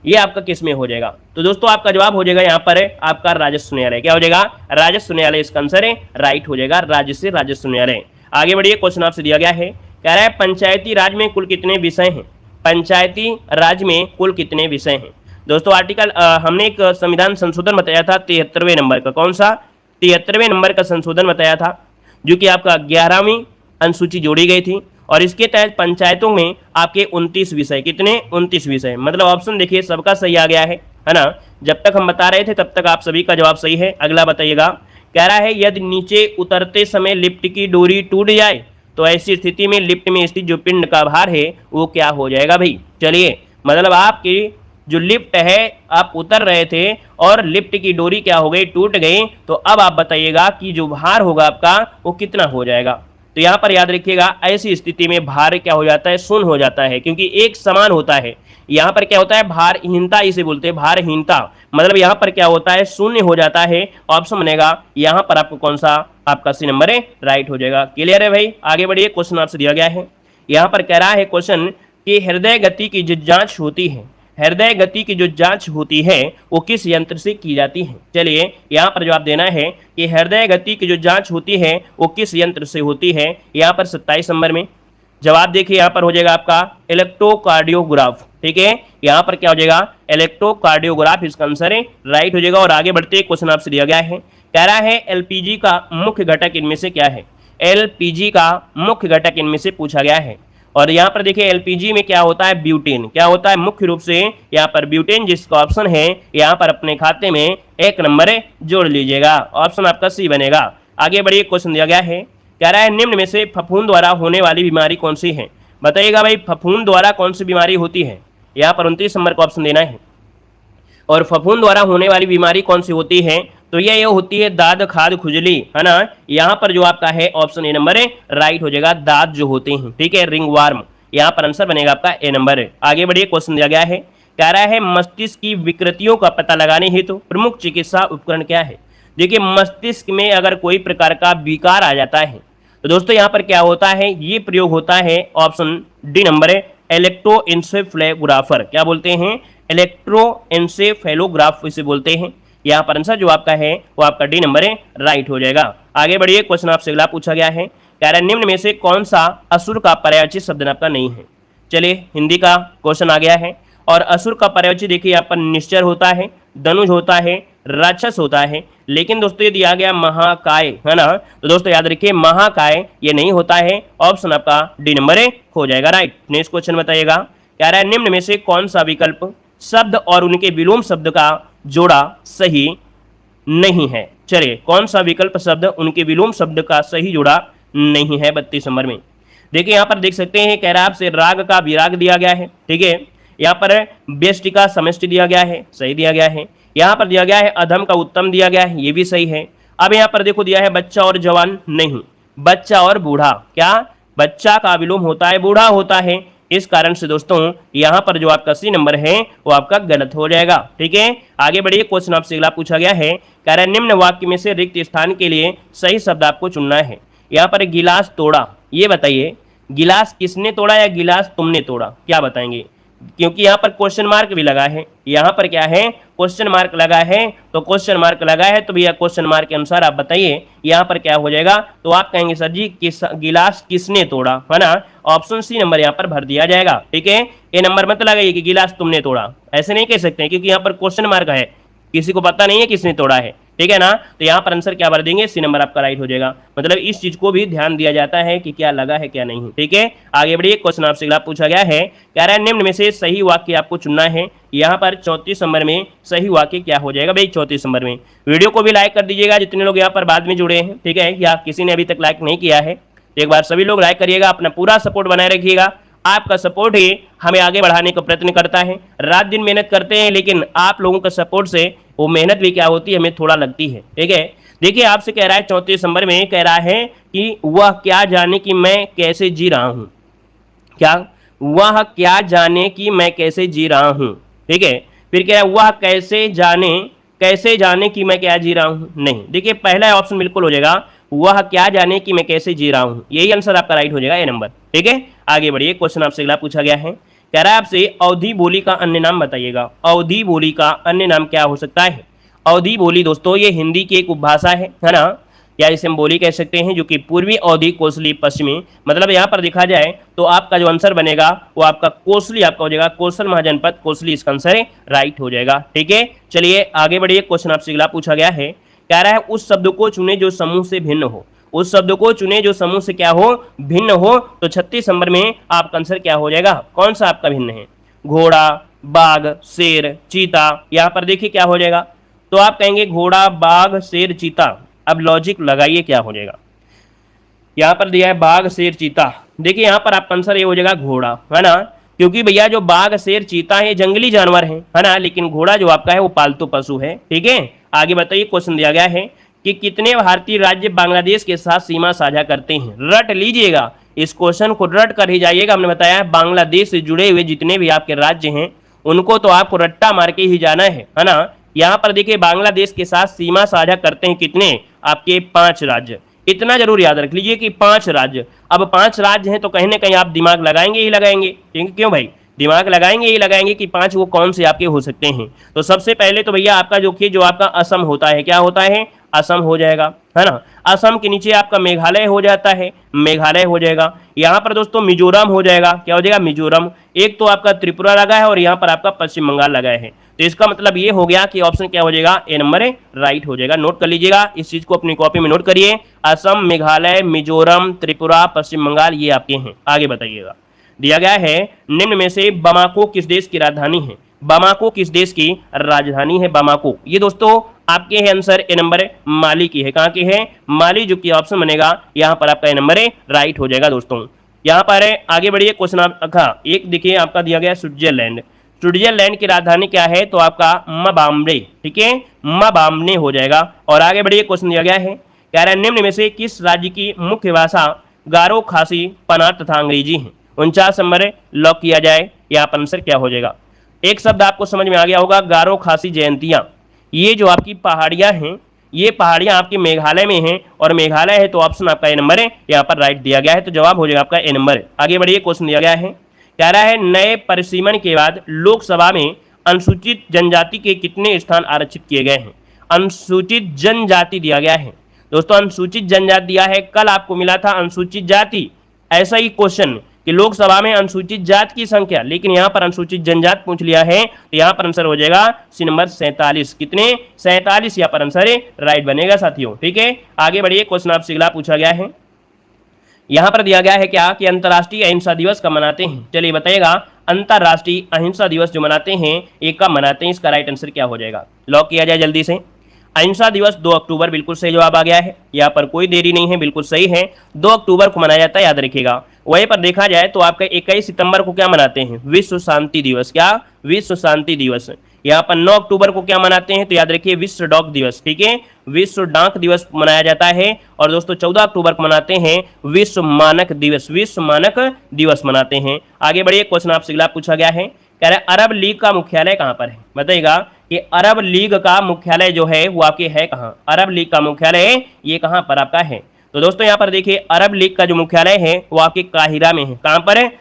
ये आपका किस में हो जाएगा? तो दोस्तों आपका जवाब हो जाएगा यहाँ पर है आपका राजस्व न्यायालय। क्या हो जाएगा? राजस्व न्यायालय इसका आंसर है, राइट हो जाएगा, राज्य से राजस्व न्यायालय। आगे बढ़िए, क्वेश्चन आपसे दिया गया है, कह रहा है पंचायती राज में कुल कितने विषय हैं? पंचायती राज में कुल कितने विषय हैं? दोस्तों आर्टिकल हमने एक संविधान संशोधन बताया था 73वें नंबर का। कौन सा? 73वें नंबर का संशोधन बताया था, जो कि आपका 11वीं अनुसूची जोड़ी गई थी, और इसके तहत पंचायतों में आपके 29 विषय, कितने? 29 विषय। मतलब ऑप्शन देखिए सबका सही आ गया है ना। जब तक हम बता रहे थे तब तक आप सभी का जवाब सही है। अगला बताइएगा, कह रहा है यदि नीचे उतरते समय लिफ्ट की डोरी टूट जाए तो ऐसी स्थिति में लिफ्ट में स्थित जो पिंड का भार है वो क्या हो जाएगा भाई? चलिए मतलब आपकी जो लिफ्ट है आप उतर रहे थे और लिफ्ट की डोरी क्या हो गई? टूट गई। तो अब आप बताइएगा कि जो भार होगा आपका वो कितना हो जाएगा? तो यहाँ पर याद रखिएगा ऐसी स्थिति में भार क्या हो जाता है, शून्य हो जाता है, क्योंकि एक समान होता है। यहाँ पर क्या होता है, भारहीनता इसे बोलते हैं, भारहीनता मतलब यहाँ पर क्या होता है, शून्य हो जाता है। ऑप्शन बनेगा यहाँ पर आपको कौन सा, आपका सी नंबर है राइट हो जाएगा। क्लियर है भाई, आगे बढ़िए। क्वेश्चन आपसे दिया गया है, यहाँ पर कह रहा है क्वेश्चन कि हृदय गति की जो जांच होती है, हृदय गति की जो जांच होती है वो किस यंत्र से की जाती है। चलिए यहाँ पर जवाब देना है कि हृदय गति की जो जांच होती है वो किस यंत्र से होती है। यहाँ पर 27 नंबर में जवाब देखिए, यहाँ पर हो जाएगा आपका इलेक्ट्रोकार्डियोग्राफ। ठीक है, यहाँ पर क्या हो जाएगा, इलेक्ट्रोकार्डियोग्राफ इसका आंसर है राइट हो जाएगा। और आगे बढ़ते क्वेश्चन आपसे दिया गया है, कह रहा है एलपीजी का मुख्य घटक इनमें से क्या है। एलपीजी का मुख्य घटक इनमें से पूछा गया है। और यहाँ पर देखिए एलपीजी में क्या होता है, ब्यूटेन। क्या होता है, मुख्य रूप से यहाँ पर ब्यूटेन, जिसका ऑप्शन है यहाँ पर अपने खाते में 1 नंबर जोड़ लीजिएगा। ऑप्शन आपका सी बनेगा। आगे बढ़िए, क्वेश्चन दिया गया है, कह रहा है निम्न में से फफूंद द्वारा होने वाली बीमारी कौन सी है। बताइएगा भाई, फफूंद द्वारा कौन सी बीमारी होती है। यहाँ पर 29 नंबर का ऑप्शन देना है। और फफूंद द्वारा होने वाली बीमारी कौन सी होती है, तो ये होती है दाद खाद खुजली, है ना। यहाँ पर जो आपका है ऑप्शन ए नंबर है राइट हो जाएगा, दाद जो होते हैं। ठीक है, रिंग वार्म, यहाँ पर आंसर बनेगा आपका ए नंबर है। आगे बढ़िए, क्वेश्चन दिया गया है, कह रहा है मस्तिष्क की विकृतियों का पता लगाने हेतु प्रमुख चिकित्सा उपकरण क्या है। देखिए मस्तिष्क में अगर कोई प्रकार का विकार आ जाता है तो दोस्तों यहाँ पर क्या होता है, ये प्रयोग होता है, ऑप्शन डी नंबर है, इलेक्ट्रोएन्सेफेलोग्राफर। क्या बोलते हैं, इलेक्ट्रोएन्सेफेलोग्राफ इसे बोलते हैं। यहाँ पर आंसर जो आपका है वो आपका डी नंबर है राइट हो जाएगा। आगे बढ़िए, क्वेश्चन आपसे अगला पूछा गया है, कह रहा है निम्न में से कौन सा असुर का पर्यायवाची शब्द आपका नहीं है। चलिए हिंदी का क्वेश्चन आ गया है। और असुर का पर्यायवाची देखिए यहाँ पर निश्चर होता है, धनुष होता है, राक्षस होता है। लेकिन दोस्तों ये दिया गया महाकाय, है ना, तो दोस्तों याद रखिए महाकाय ये नहीं होता है। ऑप्शन आपका डी नंबर है हो जाएगा राइट। नेक्स्ट क्वेश्चन बताइएगा, कह रहा है निम्न में से कौन सा विकल्प शब्द और उनके विलोम शब्द का जोड़ा सही नहीं है। चलिए कौन सा विकल्प शब्द उनके विलोम शब्द का सही जोड़ा नहीं है। 32 नंबर में देखिए यहाँ पर देख सकते हैं, कह रहा है आपसे राग का विराग दिया गया है। ठीक है, यहाँ पर व्यष्टि का समष्टि दिया गया है, सही दिया गया है। यहाँ पर दिया गया है अधम का उत्तम दिया गया है, ये भी सही है। अब यहाँ पर देखो दिया है बच्चा और जवान, नहीं, बच्चा और बूढ़ा। क्या, बच्चा का विलोम होता है, बूढ़ा होता है। इस कारण से दोस्तों यहाँ पर जो आपका सी नंबर है वो आपका गलत हो जाएगा। ठीक है, आगे बढ़िए, क्वेश्चन आपसे अगला पूछा गया है, कह रहा है निम्न वाक्य में से रिक्त स्थान के लिए सही शब्द आपको चुनना है। यहाँ पर गिलास तोड़ा, ये बताइए गिलास किसने तोड़ा या गिलास तुमने तोड़ा, क्या बताएंगे। क्योंकि यहाँ पर क्वेश्चन मार्क भी लगा है, यहाँ पर क्या है क्वेश्चन मार्क लगा है, तो क्वेश्चन मार्क लगा है तो भैया क्वेश्चन मार्क के अनुसार आप बताइए यहाँ पर क्या हो जाएगा। तो आप कहेंगे सर जी गिलास किसने तोड़ा, है ना। ऑप्शन सी नंबर यहाँ पर भर दिया जाएगा। ठीक है, ये नंबर मत लगाइए कि गिलास तुमने तोड़ा, ऐसे नहीं कह सकते क्योंकि यहाँ पर क्वेश्चन मार्क है, किसी को पता नहीं है किसने तोड़ा है। ठीक है ना, तो यहाँ पर आंसर क्या भर देंगे, सी नंबर आपका राइट हो जाएगा। मतलब इस चीज को भी ध्यान दिया जाता है कि क्या लगा है क्या नहीं। ठीक है, आगे बढ़िए, क्वेश्चन आपसे अगला पूछा गया है, कह रहा है निम्न में से सही वाक्य आपको चुनना है। यहाँ पर 34 नंबर में सही वाक्य क्या हो जाएगा भाई, 34 नंबर में। वीडियो को भी लाइक कर दीजिएगा जितने लोग यहाँ पर बाद में जुड़े हैं। ठीक है, या किसी ने अभी तक लाइक नहीं किया है, एक बार सभी लोग लाइक करिएगा, अपना पूरा सपोर्ट बनाए रखिएगा। आपका सपोर्ट ही हमें आगे बढ़ाने का प्रयत्न करता है। रात दिन मेहनत करते हैं, लेकिन आप लोगों का सपोर्ट से वो मेहनत भी क्या होती है, हमें थोड़ा लगती है। ठीक है, देखिए आपसे कह रहा है 34 नंबर में कह रहा है कि वह क्या जाने कि मैं कैसे जी रहा हूँ। क्या, वह क्या जाने कि मैं कैसे जी रहा हूँ। ठीक है, फिर कह रहा है वह कैसे जाने कि मैं क्या जी रहा हूँ। नहीं, देखिए पहला ऑप्शन बिल्कुल हो जाएगा, वह क्या जाने कि मैं कैसे जी रहा हूँ, यही आंसर आपका राइट हो जाएगा, ए नंबर। ठीक है, आगे बढ़िए, क्वेश्चन आपसे अगला पूछा गया है, कह रहा है आपसे अवधी बोली का अन्य नाम बताइएगा। अवधी बोली का अन्य नाम क्या हो सकता है। अवधी बोली दोस्तों ये हिंदी की एक उपभाषा है ना, या इसे हम बोली कह सकते हैं, जो कि पूर्वी अवधी, कोसली, पश्चिमी। मतलब यहाँ पर देखा जाए तो आपका जो आंसर बनेगा वो आपका कोसली आपका हो जाएगा, कोसल महाजनपद कोसली इसका आंसर राइट हो जाएगा। ठीक है, चलिए आगे बढ़िए, क्वेश्चन आपसे अगला पूछा गया है, कह रहा है उस शब्द को चुने जो समूह से भिन्न हो। उस शब्द को चुने जो समूह से क्या हो, भिन्न हो। तो 36 नंबर में आपका आंसर क्या हो जाएगा, कौन सा आपका भिन्न है, घोड़ा, बाघ, शेर, चीता। यहाँ पर देखिए क्या हो जाएगा, तो आप कहेंगे घोड़ा, बाघ, शेर, चीता। अब लॉजिक लगाइए क्या हो जाएगा, यहाँ पर दिया है बाघ, शेर, चीता। देखिए यहाँ पर आपका आंसर ये हो जाएगा घोड़ा, है ना, क्योंकि भैया जो बाघ, शेर, चीता है जंगली जानवर है ना, लेकिन घोड़ा जो आपका है वो पालतू पशु है। ठीक है, आगे बताइए, क्वेश्चन दिया गया है, कि कितने भारतीय राज्य बांग्लादेश के साथ सीमा साझा करते हैं। रट लीजिएगा, इस क्वेश्चन को रट कर ही जाइएगा। हमने बताया है बांग्लादेश से जुड़े हुए जितने भी आपके राज्य हैं उनको तो आपको रट्टा मार के ही जाना है ना। यहाँ पर देखिए बांग्लादेश के साथ सीमा साझा करते हैं कितने, आपके 5 राज्य। इतना जरूर याद रख लीजिए कि 5 राज्य। अब 5 राज्य हैं तो कहीं ना कहीं आप दिमाग लगाएंगे ही लगाएंगे, क्यों भाई, दिमाग लगाएंगे ही लगाएंगे कि 5 वो कौन से आपके हो सकते हैं। तो सबसे पहले तो भैया आपका जो आपका असम होता है, क्या होता है, असम हो जाएगा, है ना। असम के नीचे आपका मेघालय हो जाता है, मेघालय हो जाएगा। यहाँ पर दोस्तों मिजोरम हो जाएगा, क्या हो जाएगा, मिजोरम। एक तो आपका त्रिपुरा लगा है और यहाँ पर आपका पश्चिम बंगाल लगा है। तो इसका मतलब ये हो गया कि ऑप्शन क्या हो जाएगा, ए नंबर राइट हो जाएगा। नोट कर लीजिएगा, इस चीज को अपनी कॉपी में नोट करिए। असम, मेघालय, मिजोरम, त्रिपुरा, पश्चिम बंगाल ये आपके हैं। आगे बताइएगा, दिया गया है निम्न में से बामाको किस देश की राजधानी है। बामाको किस देश की राजधानी है, बामाको। ये दोस्तों आपके है आंसर ए नंबर माली की है। कहाँ की है, माली, जो कि ऑप्शन बनेगा यहाँ पर आपका ए नंबर राइट हो जाएगा दोस्तों। यहाँ पर आगे बढ़िए, क्वेश्चन आप एक देखिए आपका दिया गया स्विट्जरलैंड। स्विट्जरलैंड की राजधानी क्या है, तो आपका मबाम्बे, ठीक है, मबाम्बे हो जाएगा। और आगे बढ़िए, क्वेश्चन दिया गया है, कह रहा है निम्न में से किस राज्य की मुख्य भाषा गारो, खासी, पनार तथा अंग्रेजी है। 49 नंबर लॉक किया जाए, यहाँ पर आंसर क्या हो जाएगा। एक शब्द आपको समझ में आ गया होगा, गारो, खासी, जयंतियां। ये जो आपकी पहाड़ियां हैं, ये पहाड़ियां आपके मेघालय में हैं और मेघालय है तो ऑप्शन आपका ए नंबर है यहाँ पर राइट दिया गया है। तो जवाब हो जाएगा आपका ए नंबर। आगे बढ़िए, क्वेश्चन दिया गया है, कह रहा है नए परिसीमन के बाद लोकसभा में अनुसूचित जनजाति के कितने स्थान आरक्षित किए गए हैं। अनुसूचित जनजाति दिया गया है दोस्तों, अनुसूचित जनजाति दिया है। कल आपको मिला था अनुसूचित जाति, ऐसा ही क्वेश्चन कि लोकसभा में अनुसूचित जाति की संख्या, लेकिन यहाँ पर अनुसूचित जनजाति पूछ लिया है। तो यहाँ पर आंसर हो जाएगा सी नंबर 47। कितने, 47 यहाँ पर आंसर राइट बनेगा साथियों, ठीक है। आगे बढ़िए, क्वेश्चन आपसे अगला पूछा गया है, यहाँ पर दिया गया है क्या कि अंतर्राष्ट्रीय अहिंसा दिवस कब मनाते हैं। चलिए बताइएगा, अंतर्राष्ट्रीय अहिंसा दिवस जो मनाते हैं ये कब मनाते हैं, इसका राइट आंसर क्या हो जाएगा, लॉक किया जाए जल्दी से। अहिंसा दिवस 2 अक्टूबर, बिल्कुल सही जवाब आ गया है, यहाँ पर कोई देरी नहीं है, बिल्कुल सही है। 2 अक्टूबर को मनाया जाता है, याद रखिएगा। वहीं पर देखा जाए तो आपका 21 सितंबर को क्या मनाते हैं, विश्व शांति दिवस। क्या, विश्व शांति दिवस। यहाँ पर 9 अक्टूबर को क्या मनाते हैं, तो याद रखिए विश्व डाक दिवस, ठीक है, विश्व डाक दिवस मनाया जाता है। और दोस्तों 14 अक्टूबर को मनाते हैं विश्व मानक दिवस, विश्व मानक दिवस मनाते हैं। आगे बढ़िए, क्वेश्चन आपसे अगला पूछा गया है, कह रहे अरब लीग का मुख्यालय कहाँ पर है। बताइएगा कि अरब लीग का मुख्यालय जो है वो आपके है कहाँ, अरब लीग का मुख्यालय ये कहाँ पर आपका है। तो दोस्तों यहाँ पर देखिए अरब लीग का जो मुख्यालय है वो आपके काहिरा में है। कहाँ पर है,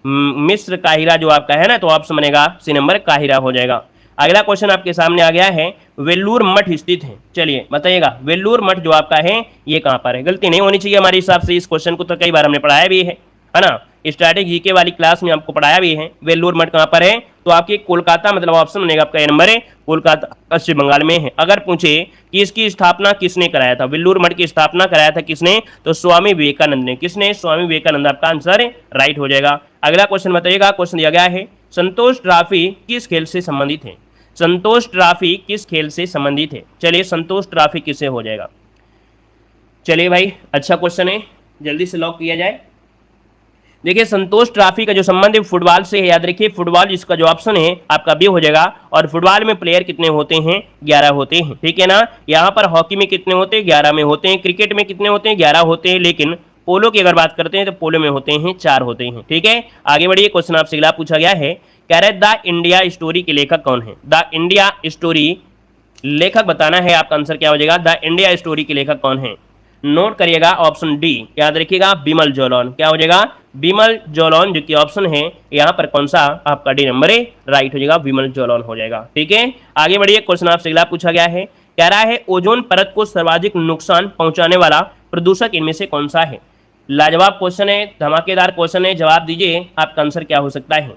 मिस्र, काहिरा जो आपका है ना, तो ऑप्शन बनेगा सी नंबर काहिरा हो जाएगा। अगला क्वेश्चन आपके सामने आ गया है, वेल्लूर मठ स्थित है। चलिए बताइएगा, वेल्लूर मठ जो आपका है ये कहाँ पर है। गलती नहीं होनी चाहिए हमारे हिसाब से, इस क्वेश्चन को तो कई बार हमने पढ़ाया भी है ना, स्टैटिक जीके वाली क्लास में आपको पढ़ाया भी है। वेल्लूर मठ कहाँ पर है, तो आपके कोलकाता, मतलब ऑप्शन बनेगा आपका ए नंबर है, कोलकाता पश्चिम बंगाल में है। अगर पूछे कि इसकी स्थापना किसने कराया था, वेल्लूर मठ की स्थापना कराया था किसने, तो स्वामी विवेकानंद ने। किसने, स्वामी विवेकानंद, आपका आंसर राइट हो जाएगा। अगला क्वेश्चन बताइएगा, क्वेश्चन दिया गया है, संतोष ट्रॉफी किस खेल से संबंधित है। संतोष ट्रॉफी किस खेल से संबंधित है। चलिए संतोष ट्रॉफी किससे हो जाएगा। चलिए भाई, अच्छा क्वेश्चन है, जल्दी से लॉक किया जाए। देखिए संतोष ट्रॉफी का जो संबंध है फुटबॉल से है, याद रखिए फुटबॉल, जिसका जो ऑप्शन है आपका बी हो जाएगा। और फुटबॉल में प्लेयर कितने होते हैं, 11 होते हैं, ठीक है ना। यहाँ पर हॉकी में कितने होते हैं, 11 में होते हैं। क्रिकेट में कितने होते हैं, 11 होते हैं। लेकिन पोलो की अगर बात करते हैं तो पोलो में होते हैं 4 होते हैं, ठीक है। आगे बढ़िए, क्वेश्चन आपसे अगला पूछा गया है, कह रहे द इंडिया स्टोरी के लेखक कौन है। द इंडिया स्टोरी लेखक बताना है, आपका आंसर क्या हो जाएगा, द इंडिया स्टोरी के लेखक कौन है। नोट करिएगा, ऑप्शन डी, याद रखिएगा बिमल जौलौन। क्या हो जाएगा, बिमल जौलौन, जो कि ऑप्शन है यहाँ पर कौन सा आपका डी नंबर है राइट हो जाएगा, बिमल जौलौन हो जाएगा, ठीक है। आगे बढ़िए, क्वेश्चन आपसे अगला पूछा गया है, कह रहा है ओजोन परत को सर्वाधिक नुकसान पहुंचाने वाला प्रदूषक इनमें से कौन सा है। लाजवाब क्वेश्चन है, धमाकेदार क्वेश्चन है, जवाब दीजिए आपका आंसर क्या हो सकता है।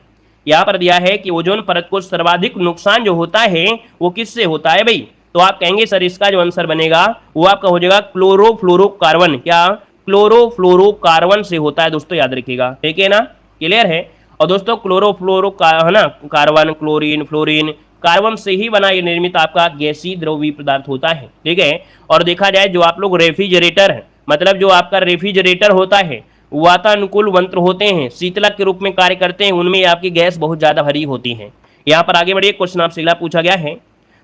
यहाँ पर दिया है कि ओजोन परत को सर्वाधिक नुकसान जो होता है वो किससे होता है भाई। तो आप कहेंगे सर इसका जो आंसर बनेगा वो आपका हो जाएगा क्लोरोफ्लोरोकार्बन। क्या, क्लोरोफ्लोरोकार्बन से होता है दोस्तों, याद रखिएगा, ठीक है ना, क्लियर है। और दोस्तों क्लोरोफ्लोरोकार्बन, क्लोरीन, फ्लोरीन, कार्बन से ही बना ये निर्मित आपका गैसीय द्रवीय पदार्थ होता है, ठीक है। और देखा जाए जो आप लोग रेफ्रिजरेटर है, मतलब जो आपका रेफ्रिजरेटर होता है, वातानुकूल यंत्र होते हैं, शीतलक के रूप में कार्य करते हैं, उनमें आपकी गैस बहुत ज्यादा भरी होती है। यहाँ पर आगे बढ़िए, क्वेश्चन आपसे अगला पूछा गया है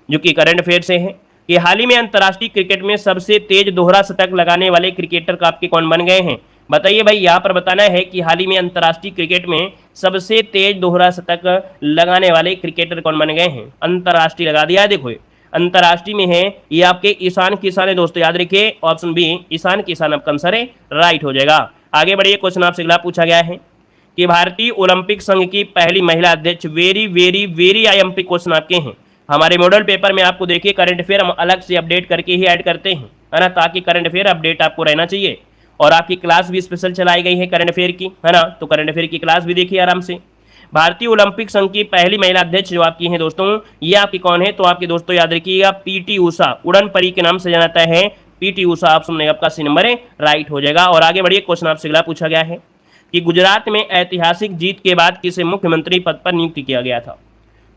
जो कि करंट अफेयर से है। कि हाल ही में अंतर्राष्ट्रीय क्रिकेट में सबसे तेज दोहरा शतक लगाने वाले क्रिकेटर आपके कौन बन गए हैं? बताइए भाई, यहाँ पर बताना है कि हाल ही में अंतर्राष्ट्रीय क्रिकेट में सबसे तेज दोहरा शतक लगाने वाले क्रिकेटर कौन बन गए हैं? अंतर्राष्ट्रीय लगा दिया है, देखो अंतर्राष्ट्रीय में है ये आपके ईशान किशन है दोस्तों, याद रखिए ऑप्शन बी ईशान किशन आपका आंसर है, राइट हो जाएगा। आगे बढ़िए, क्वेश्चन आपसे अगला पूछा गया है कि भारतीय ओलंपिक संघ की पहली महिला अध्यक्ष, very very very IMP question आपके हैं। हमारे मॉडल पेपर में आपको देखिए करंट अफेयर हम अलग से अपडेट करके ही ऐड करते हैं, है ना, ताकि करंट अफेयर अपडेट आपको रहना चाहिए। और आपकी क्लास भी स्पेशल चलाई गई है करंट अफेयर की, है ना, तो करंट अफेयर की क्लास भी देखिए आराम से। भारतीय ओलंपिक संघ की पहली महिला अध्यक्ष जो आपकी हैं दोस्तों, ये आपकी कौन है? तो आपके दोस्तों याद रखिएगा पीटी उषा, उड़न परी के नाम से जाना जाता है पीटी उषा, ऑप्शन आपका सी नंबर है, राइट हो जाएगा। और आगे बढ़िए, क्वेश्चन आपसे अगला पूछा गया है कि गुजरात में ऐतिहासिक जीत के बाद किसे मुख्यमंत्री पद पर नियुक्त किया गया था?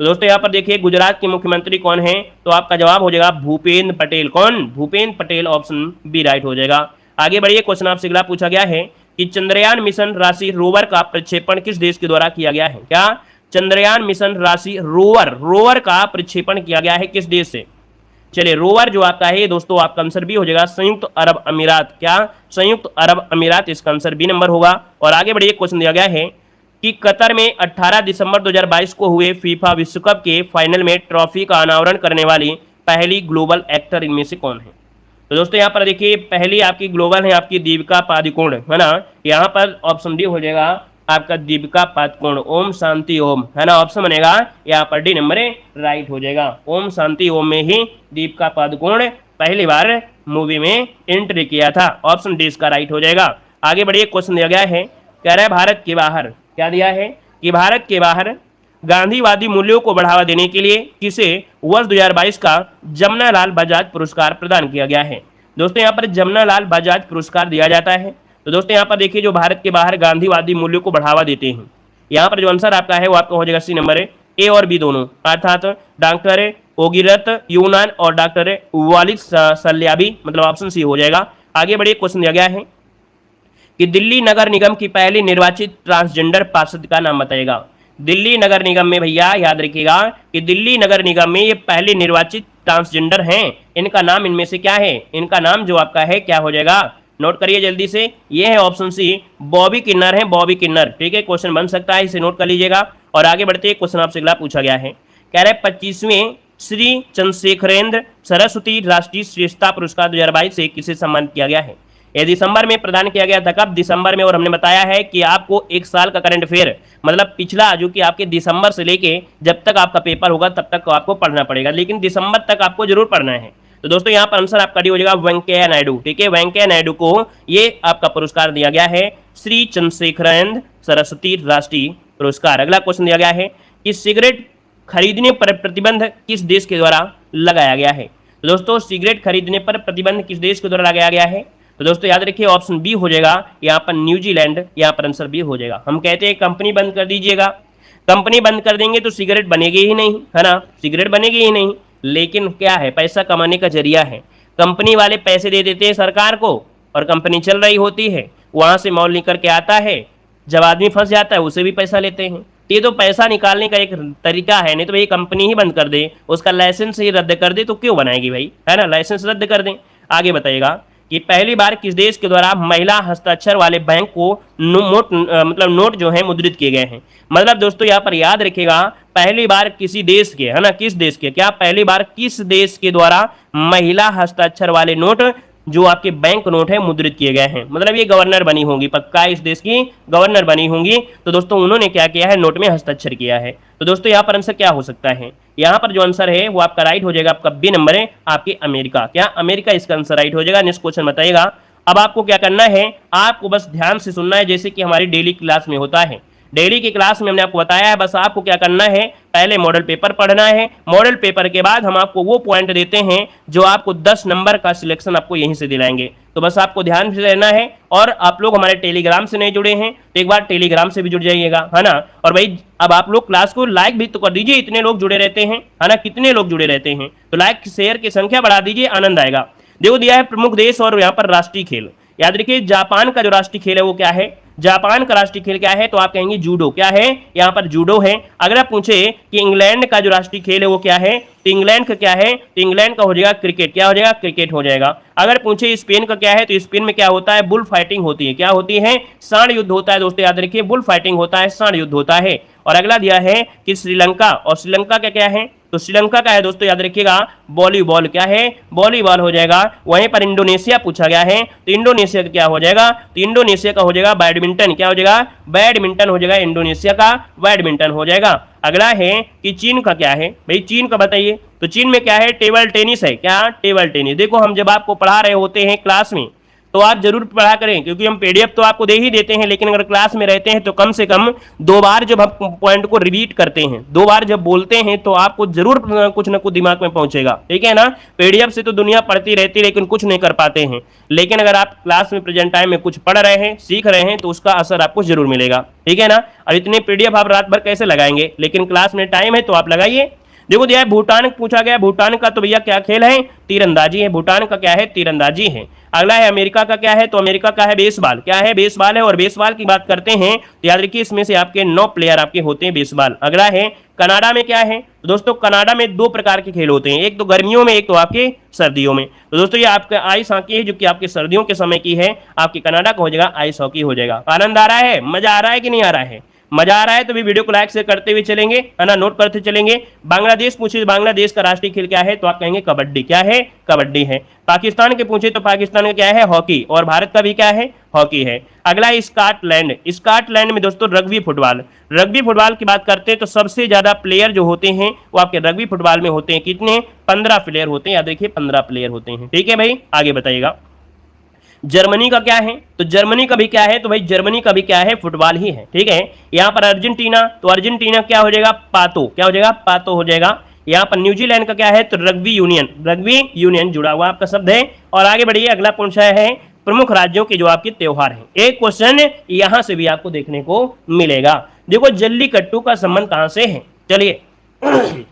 तो दोस्तों यहाँ पर देखिए गुजरात के मुख्यमंत्री कौन है? तो आपका जवाब हो जाएगा भूपेंद्र पटेल। कौन? Bhupendra Patel, option B right हो जाएगा। आगे बढ़िए, क्वेश्चन आपसे अगला पूछा गया है कि चंद्रयान मिशन राशि रोवर का प्रक्षेपण किस देश के द्वारा किया गया है? क्या चंद्रयान मिशन राशि रोवर का प्रक्षेपण किया गया है किस देश से? चलिए, रोवर जो आपका है दोस्तों आपका आंसर बी हो जाएगा संयुक्त अरब अमीरात। क्या? संयुक्त अरब अमीरात, इसका आंसर बी नंबर होगा। और आगे बढ़िए, क्वेश्चन दिया गया है कि कतर में 18 दिसंबर 2022 को हुए फीफा विश्व कप के फाइनल में ट्रॉफी का अनावरण करने वाली पहली ग्लोबल एक्टर इनमें से कौन है? तो दोस्तों यहाँ पर देखिए पहली आपकी ग्लोबल है आपकी दीपिका पादुकोण, है ना, यहाँ पर ऑप्शन डी हो जाएगा आपका दीपिका पादुकोण, ओम शांति ओम, है ना, ऑप्शन बनेगा यहाँ पर डी नंबर राइट हो जाएगा। ओम शांति ओम में ही दीपिका पादुकोण पहली बार मूवी में एंट्री किया था, ऑप्शन डी इसका राइट हो जाएगा। आगे बढ़िए, क्वेश्चन दिया गया है, कह रहा है भारत के बाहर, क्या दिया है कि भारत के बाहर गांधीवादी मूल्यों को बढ़ावा देने के लिए किसे वर्ष 2022 का जमनालाल बजाज पुरस्कार प्रदान किया गया है? दोस्तों यहाँ पर जमनालाल बजाज पुरस्कार दिया जाता है। तो दोस्तों यहाँ पर देखिए जो भारत के बाहर गांधीवादी मूल्यों को बढ़ावा देते हैं, यहाँ पर जो आंसर आपका है वो आपका हो जाएगा सी नंबर ए और बी दोनों, अर्थात डॉक्टर ओगिरत यूनान और डॉक्टर वालिद सल्याबी, मतलब ऑप्शन सी हो जाएगा। आगे बढ़िए, क्वेश्चन दिया गया है कि दिल्ली नगर निगम की पहली निर्वाचित ट्रांसजेंडर पार्षद का नाम बताएगा। दिल्ली नगर निगम में भैया याद रखिएगा कि दिल्ली नगर निगम में ये पहले निर्वाचित ट्रांसजेंडर हैं, इनका नाम इनमें से क्या है? इनका नाम जो आपका है क्या हो जाएगा? नोट करिए जल्दी से, ये है ऑप्शन सी बॉबी किन्नर है, बॉबी किन्नर, ठीक है, क्वेश्चन बन सकता है, इसे नोट कर लीजिएगा। और आगे बढ़ते हैं, क्वेश्चन आपसे अगला पूछा गया है, कह रहे 25वें श्री चंद्रशेखरेंद्र सरस्वती राष्ट्रीय श्रेष्ठता पुरस्कार 2022 से किसे सम्मानित किया गया है? ये दिसंबर में प्रदान किया गया था, कब? दिसंबर में। और हमने बताया है कि आपको एक साल का करंट अफेयर, मतलब पिछला जो कि आपके दिसंबर से लेके जब तक आपका पेपर होगा तब तक आपको पढ़ना पड़ेगा, लेकिन दिसंबर तक आपको जरूर पढ़ना है। तो दोस्तों यहाँ पर आंसर आपका डी हो जाएगा वेंकैया नायडू, ठीक है, वेंकैया नायडू को ये आपका पुरस्कार दिया गया है, श्री चंद्रशेखरेंद्र सरस्वती राष्ट्रीय पुरस्कार। अगला क्वेश्चन दिया गया है कि सिगरेट खरीदने पर प्रतिबंध किस देश के द्वारा लगाया गया है? तो दोस्तों सिगरेट खरीदने पर प्रतिबंध किस देश के द्वारा लगाया गया है? तो दोस्तों याद रखिए ऑप्शन बी हो जाएगा यहाँ पर न्यूजीलैंड, यहाँ पर आंसर बी हो जाएगा। हम कहते हैं कंपनी बंद कर दीजिएगा, कंपनी बंद कर देंगे तो सिगरेट बनेगी ही नहीं, है ना, सिगरेट बनेगी ही नहीं, लेकिन क्या है, पैसा कमाने का जरिया है। कंपनी वाले पैसे दे देते हैं सरकार को और कंपनी चल रही होती है, वहां से माल निकल के आता है, जब आदमी फंस जाता है उसे भी पैसा लेते हैं। ये तो पैसा निकालने का एक तरीका है, नहीं तो भाई कंपनी ही बंद कर दे, उसका लाइसेंस ही रद्द कर दे तो क्यों बनाएगी भाई, है ना, लाइसेंस रद्द कर दें। आगे बताइएगा कि पहली बार किस देश के द्वारा महिला हस्ताक्षर वाले बैंक को नोट जो है मुद्रित किए गए हैं? मतलब दोस्तों यहाँ पर याद रखिएगा पहली बार किसी देश के, है ना, किस देश के, क्या पहली बार किस देश के द्वारा महिला हस्ताक्षर वाले नोट जो आपके बैंक नोट है मुद्रित किए गए हैं? मतलब ये गवर्नर बनी होंगी, पक्का इस देश की गवर्नर बनी होंगी, तो दोस्तों उन्होंने क्या किया है, नोट में हस्ताक्षर किया है। तो दोस्तों यहाँ पर आंसर क्या हो सकता है? यहाँ पर जो आंसर है वो आपका राइट हो जाएगा, आपका बी नंबर है आपके अमेरिका। क्या अमेरिका इसका आंसर राइट हो जाएगा? नेक्स्ट क्वेश्चन बताइएगा। अब आपको क्या करना है, आपको बस ध्यान से सुनना है, जैसे कि हमारी डेली क्लास में होता है। डेली की क्लास में हमने आपको बताया है, बस आपको क्या करना है, पहले मॉडल पेपर पढ़ना है, मॉडल पेपर के बाद हम आपको वो पॉइंट देते हैं जो आपको 10 नंबर का सिलेक्शन आपको यहीं से दिलाएंगे। तो बस आपको ध्यान से रहना है। और आप लोग हमारे टेलीग्राम से नहीं जुड़े हैं तो एक बार टेलीग्राम से भी जुड़ जाइएगा, है ना। और भाई अब आप लोग क्लास को लाइक भी तो कर दीजिए, इतने लोग जुड़े रहते हैं, है ना, कितने लोग जुड़े रहते हैं, तो लाइक शेयर की संख्या बढ़ा दीजिए, आनंद आएगा। देखो दिया है प्रमुख देश और यहाँ पर राष्ट्रीय खेल, याद रखिए जापान का जो राष्ट्रीय खेल है वो क्या है, जापान का राष्ट्रीय खेल क्या है, तो आप कहेंगे जूडो। क्या है, यहाँ पर जूडो है। अगर आप पूछे कि इंग्लैंड का जो राष्ट्रीय खेल है वो क्या है, तो इंग्लैंड का क्या है, तो इंग्लैंड का हो जाएगा क्रिकेट। क्या हो जाएगा, क्रिकेट हो जाएगा। अगर पूछे स्पेन का क्या है, तो स्पेन में क्या होता है, बुल फाइटिंग होती है। क्या होती है, सांड युद्ध होता है दोस्तों, याद रखिए, बुल फाइटिंग होता है, सांड युद्ध होता है। और अगला दिया है कि श्रीलंका, और श्रीलंका का क्या है, तो श्रीलंका का है दोस्तों, याद रखिएगा वॉलीबॉल। क्या है, वॉलीबॉल हो जाएगा। वहीं पर इंडोनेशिया पूछा गया है, तो इंडोनेशिया का क्या हो जाएगा, तो इंडोनेशिया का हो जाएगा बैडमिंटन। क्या हो जाएगा, बैडमिंटन हो जाएगा, इंडोनेशिया का बैडमिंटन हो जाएगा। अगला है कि चीन का क्या है, भाई चीन का बताइए, तो चीन में क्या है, टेबल टेनिस है। क्या, टेबल टेनिस। देखो हम जब आपको पढ़ा रहे होते हैं क्लास में, तो आप जरूर पढ़ा करें, क्योंकि हम पीडीएफ तो आपको दे ही देते हैं, लेकिन अगर क्लास में रहते हैं तो कम से कम 2 बार जब हम पॉइंट को रिपीट करते हैं, 2 बार जब बोलते हैं, तो आपको जरूर कुछ ना कुछ दिमाग में पहुंचेगा। ठीक है ना, पीडीएफ से तो दुनिया पढ़ती रहती है, लेकिन कुछ नहीं कर पाते हैं। लेकिन अगर आप क्लास में प्रेजेंट टाइम में कुछ पढ़ रहे हैं, सीख रहे हैं, तो उसका असर आपको जरूर मिलेगा। ठीक है ना, और इतने पीडीएफ आप रात भर कैसे लगाएंगे, लेकिन क्लास में टाइम है तो आप लगाइए। देखो दिया है भूटान पूछा गया, भूटान का तो भैया क्या खेल है, तीरंदाजी है। भूटान का क्या है, तीरंदाजी है। अगला है अमेरिका का क्या है, तो अमेरिका का है बेसबॉल। क्या है, बेसबॉल है। और बेसबॉल की बात करते हैं तो याद रखिए इसमें से आपके 9 प्लेयर आपके होते हैं बेसबॉल। अगला है कनाडा में क्या है, तो दोस्तों कनाडा में 2 प्रकार के खेल होते हैं, एक तो गर्मियों में, एक तो आपके सर्दियों में। तो दोस्तों ये आपका आइस हॉकी है, जो कि आपके सर्दियों के समय की है, आपके कनाडा का हो जाएगा आइस हॉकी हो जाएगा। आनंद आ रहा है, मजा आ रहा है कि नहीं आ रहा है, मजा आ रहा है तो भी वीडियो को लाइक से करते हुए चलेंगे, है ना, नोट करते चलेंगे। बांग्लादेश पूछे, बांग्लादेश का राष्ट्रीय खेल क्या है, तो आप कहेंगे कबड्डी। क्या है, कबड्डी है। पाकिस्तान के पूछे तो पाकिस्तान का क्या है, हॉकी। और भारत का भी क्या है, हॉकी है। अगला है स्कॉटलैंड। स्कॉटलैंड में दोस्तों रग्बी फुटबॉल। रग्बी फुटबॉल की बात करते हैं तो सबसे ज्यादा प्लेयर जो होते हैं वो आपके रग्बी फुटबॉल में होते हैं। कितने, 15 प्लेयर होते हैं, याद रखिए 15 प्लेयर होते हैं। ठीक है भाई, आगे बताइएगा। जर्मनी का क्या है, तो जर्मनी का भी क्या है, तो भाई जर्मनी का भी क्या है, फुटबॉल ही है। ठीक है। यहाँ पर अर्जेंटीना, तो अर्जेंटीना क्या हो जाएगा, पातो। क्या हो जाएगा, पातो हो जाएगा। यहाँ पर न्यूजीलैंड का क्या है, तो रग्बी यूनियन। रग्बी यूनियन जुड़ा हुआ आपका शब्द है। और आगे बढ़िए, अगला पूछा है प्रमुख राज्यों के जो आपके त्योहार हैं। एक क्वेश्चन यहां से भी आपको देखने को मिलेगा। देखो जल्लीकट्टू का संबंध कहां से है, चलिए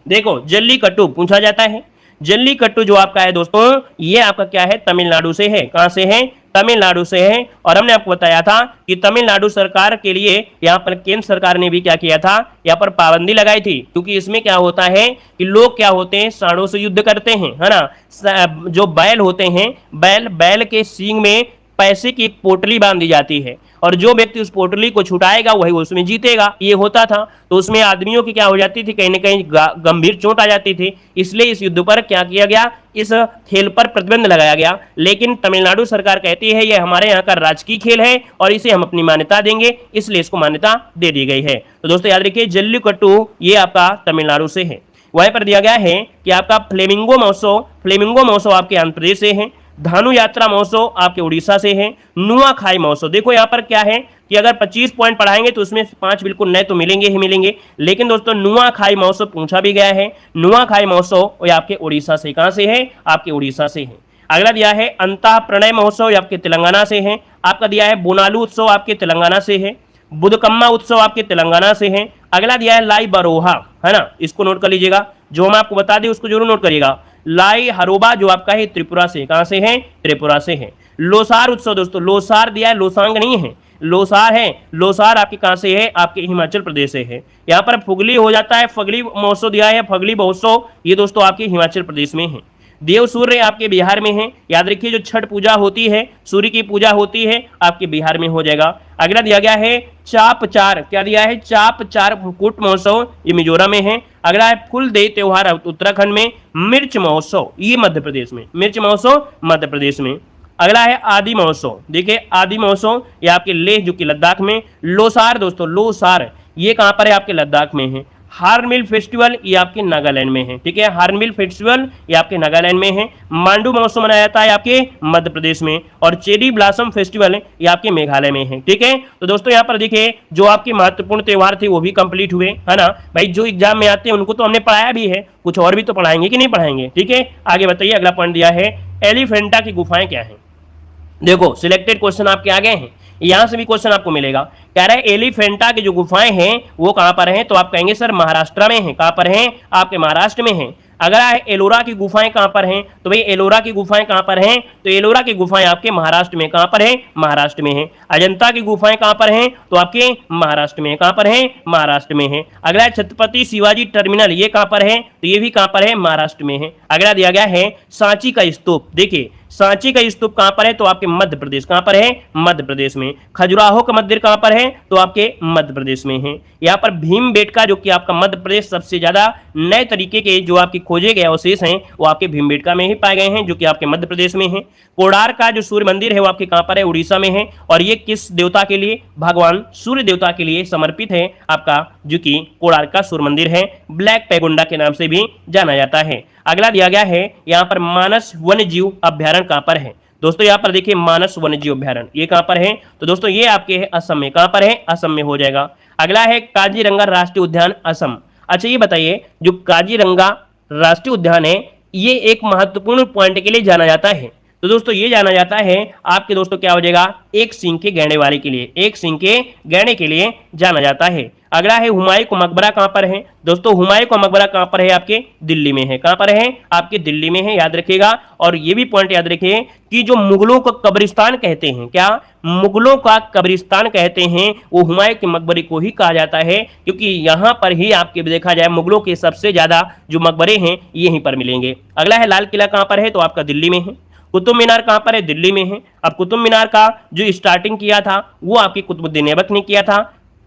देखो जल्लीकट्टू पूछा जाता है। जल्लीकट्टू जो आपका है दोस्तों, ये आपका क्या है, तमिलनाडु से है। कहां से है, तमिलनाडु से है। और हमने आपको बताया था कि तमिलनाडु सरकार के लिए यहाँ पर केंद्र सरकार ने भी क्या किया था, यहाँ पर पाबंदी लगाई थी, क्योंकि इसमें क्या होता है कि लोग क्या होते हैं, सांडों से युद्ध करते हैं, है ना। जो बैल होते हैं, बैल के सींग में पैसे की एक पोटली बांध दी जाती है, और जो व्यक्ति उस पोटली को छुटाएगा वही उसमें जीतेगा, ये होता था। तो उसमें आदमियों की क्या हो जाती थी, कहीं ना कहीं गंभीर चोट आ जाती थी। इसलिए इस युद्ध पर क्या किया गया, इस खेल पर प्रतिबंध लगाया गया। लेकिन तमिलनाडु सरकार कहती है ये हमारे यहाँ का राजकीय खेल है और इसे हम अपनी मान्यता देंगे, इसलिए इसको मान्यता दे दी गई है। तो दोस्तों याद रखिए जल्लीकट्टू ये आपका तमिलनाडु से है। वहीं पर दिया गया है कि आपका फ्लेमिंगो महोत्सव आपके आंध्र प्रदेश से है। धानु यात्रा महोत्सव आपके उड़ीसा से है। नुआखाई महोत्सव, देखो यहाँ पर क्या है कि अगर 25 पॉइंट पढ़ाएंगे तो उसमें 5 बिल्कुल नए तो मिलेंगे ही मिलेंगे। लेकिन दोस्तों नुआखाई महोत्सव पूछा भी गया है। नुआखाई महोत्सव ये आपके उड़ीसा से, कहां से है, आपके उड़ीसा से है। अगला दिया है अंतः प्रणय महोत्सव, ये आपके तेलंगाना से है। आपका दिया है बोनालू उत्सव, आपके तेलंगाना से है। बुधकम्मा उत्सव आपके तेलंगाना से है। अगला दिया है लाई बरोहा, है ना, इसको नोट कर लीजिएगा, जो हम आपको बता दें उसको जरूर नोट करिएगा। लाई हरोबा जो आपका है त्रिपुरा से, कहां से है, त्रिपुरा से है। लोसार उत्सव दोस्तों, लोसार दिया है, लोसांग नहीं है, लोसार है। लोसार आपके कहां से है, आपके हिमाचल प्रदेश से है। यहाँ पर फुगली हो जाता है, फगली महोत्सव दिया है, फगली महोत्सव ये दोस्तों आपके हिमाचल प्रदेश में है। देव सूर्य आपके बिहार में है। याद रखिए जो छठ पूजा होती है, सूर्य की पूजा होती है, आपके बिहार में हो जाएगा। अगला दिया गया है चाप चार, क्या दिया है, चाप चार कूट महोत्सव, ये मिजोरम में है। अगला है फुलदेई त्योहार उत्तराखंड में। मिर्च महोत्सव ये मध्य प्रदेश में, मिर्च महोत्सव मध्य प्रदेश में। अगला है आदि महोत्सव, देखिए आदि महोत्सव ये आपके लेह जो कि लद्दाख में। लोसार दोस्तों, लोसार ये कहां पर है, आपके लद्दाख में है। हार्नबिल फेस्टिवल ये आपके नागालैंड में है। ठीक है, हार्नबिल फेस्टिवल ये आपके नागालैंड में है। मांडू महोत्सव मनाया जाता है आपके मध्य प्रदेश में। और चेरी ब्लॉसम फेस्टिवल ये आपके मेघालय में है। ठीक है, तो दोस्तों यहाँ पर देखिए जो आपके महत्वपूर्ण त्योहार थे वो भी कंप्लीट हुए, है ना भाई। जो एग्जाम में आते हैं उनको तो हमने पढ़ाया भी है, कुछ और भी तो पढ़ाएंगे कि नहीं पढ़ाएंगे। ठीक है, आगे बताइए। अगला पॉइंट दिया है एलिफेंटा की गुफाएं क्या है। देखो सिलेक्टेड क्वेश्चन आपके आ गए हैं, यहां से भी क्वेश्चन आपको मिलेगा। कह रहा है एलिफेंटा की जो गुफाएं हैं वो कहां पर हैं, तो आप कहेंगे सर महाराष्ट्र में है। कहां पर हैं, आपके महाराष्ट्र में है। अगला है एलोरा की गुफाएं कहां पर हैं, तो भाई एलोरा की गुफाएं कहां पर हैं, तो एलोरा की गुफाएं आपके महाराष्ट्र में, कहां पर है, महाराष्ट्र में है। अजंता की गुफाएं कहां पर हैं, तो आपके महाराष्ट्र में, कहां पर है, महाराष्ट्र में है। अगला है छत्रपति शिवाजी टर्मिनल, ये कहां पर है, तो ये भी कहां पर है, महाराष्ट्र में है। अगला दिया गया है सांची का स्तूप, देखिए सांची का स्तूप कहां पर है, तो आपके मध्य प्रदेश, कहां पर है, मध्य प्रदेश में। खजुराहो का मंदिर कहां पर है, तो आपके मध्य प्रदेश में है। यहाँ पर भीमबेटका जो कि आपका मध्य प्रदेश सबसे ज्यादा नए तरीके के जो आपके खोजे गए अवशेष हैं वो आपके भीमबेटका में ही पाए गए हैं, जो कि आपके मध्य प्रदेश में है। कोणार्क का जो सूर्य मंदिर है वो आपके कहां पर है, उड़ीसा में है। और ये किस देवता के लिए, भगवान सूर्य देवता के लिए समर्पित है आपका, जो कि कोणार्क का सूर्य मंदिर है, ब्लैक पैगोंडा के नाम से भी जाना जाता है। अगला दिया गया है यहाँ पर मानस वन्यजीव अभ्यारण्य कहां पर है, दोस्तों यहाँ पर देखिए मानस वन्यजीव अभ्यारण्य ये कहां पर है, तो दोस्तों ये आपके है असम में, कहां पर है, असम में हो जाएगा। अगला है काजीरंगा राष्ट्रीय उद्यान असम। अच्छा ये बताइए जो काजीरंगा राष्ट्रीय उद्यान है ये एक महत्वपूर्ण पॉइंट के लिए जाना जाता है, तो दोस्तों ये जाना जाता है आपके दोस्तों क्या हो जाएगा, एक सींग के गहने वाले के लिए, एक सींग के गहने के लिए जाना जाता है। अगला है हुमायूं का मकबरा कहां पर है, दोस्तों हुमायूं का मकबरा कहां पर है, आपके दिल्ली में है, कहां पर है, आपके दिल्ली में है, याद रखिएगा। और ये भी पॉइंट याद रखिए कि जो मुगलों का कब्रिस्तान कहते हैं, क्या मुगलों का कब्रिस्तान कहते हैं, वो हुमायूं के मकबरे को ही कहा जाता है, क्योंकि यहां पर ही आपके देखा जाए मुगलों के सबसे ज्यादा जो मकबरे हैं यहीं पर मिलेंगे। अगला है लाल किला कहां पर है, तो आपका दिल्ली में है। कुतुब मीनार कहां पर है, दिल्ली में है। अब कुतुब मीनार का जो स्टार्टिंग किया था वो आपकी कुतुबुद्दीन ऐबक ने किया था,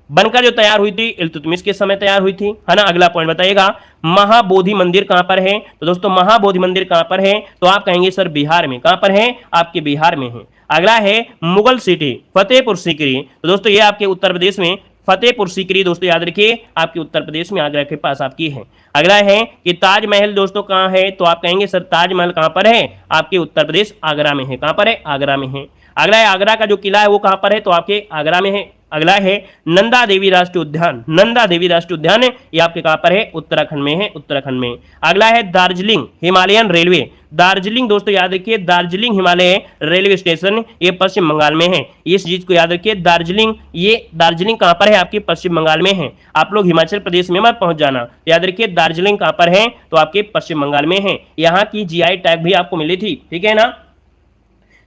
बनकर जो तैयार हुई थी इल्तुतमिश के समय तैयार हुई थी, है ना। अगला पॉइंट बताइएगा महाबोधि मंदिर कहां पर है, तो दोस्तों महाबोधि मंदिर कहां पर है, तो आप कहेंगे सर बिहार में, कहां पर है, आपके बिहार में है। अगला है मुगल सिटी फतेहपुर सीकरी, तो दोस्तों ये आपके उत्तर प्रदेश में फतेहपुर सीकरी, दोस्तों याद रखिए आपके उत्तर प्रदेश में आगरा के पास आपकी है। अगला है कि ताजमहल दोस्तों कहां है, तो आप कहेंगे सर ताजमहल कहां पर है, आपके उत्तर प्रदेश आगरा में है, कहां पर है, आगरा में है। अगला है आगरा का जो किला है वो कहां पर है, तो आपके आगरा में है। अगला है नंदा देवी राष्ट्रीय उद्यान, नंदा देवी राष्ट्रीय उद्यान ये आपके कहां पर है, उत्तराखंड में है, उत्तराखंड में। अगला है दार्जिलिंग हिमालयन रेलवे, दार्जिलिंग दोस्तों याद रखिए दार्जिलिंग हिमालय रेलवे स्टेशन ये पश्चिम बंगाल में है, इस चीज को याद रखिए। दार्जिलिंग, ये दार्जिलिंग कहां पर है, आपके पश्चिम बंगाल में है। आप लोग हिमाचल प्रदेश में मत पहुंच जाना, याद रखिए दार्जिलिंग कहां पर है, तो आपके पश्चिम बंगाल में है। यहाँ की जीआई टैग भी आपको मिली थी, ठीक है ना।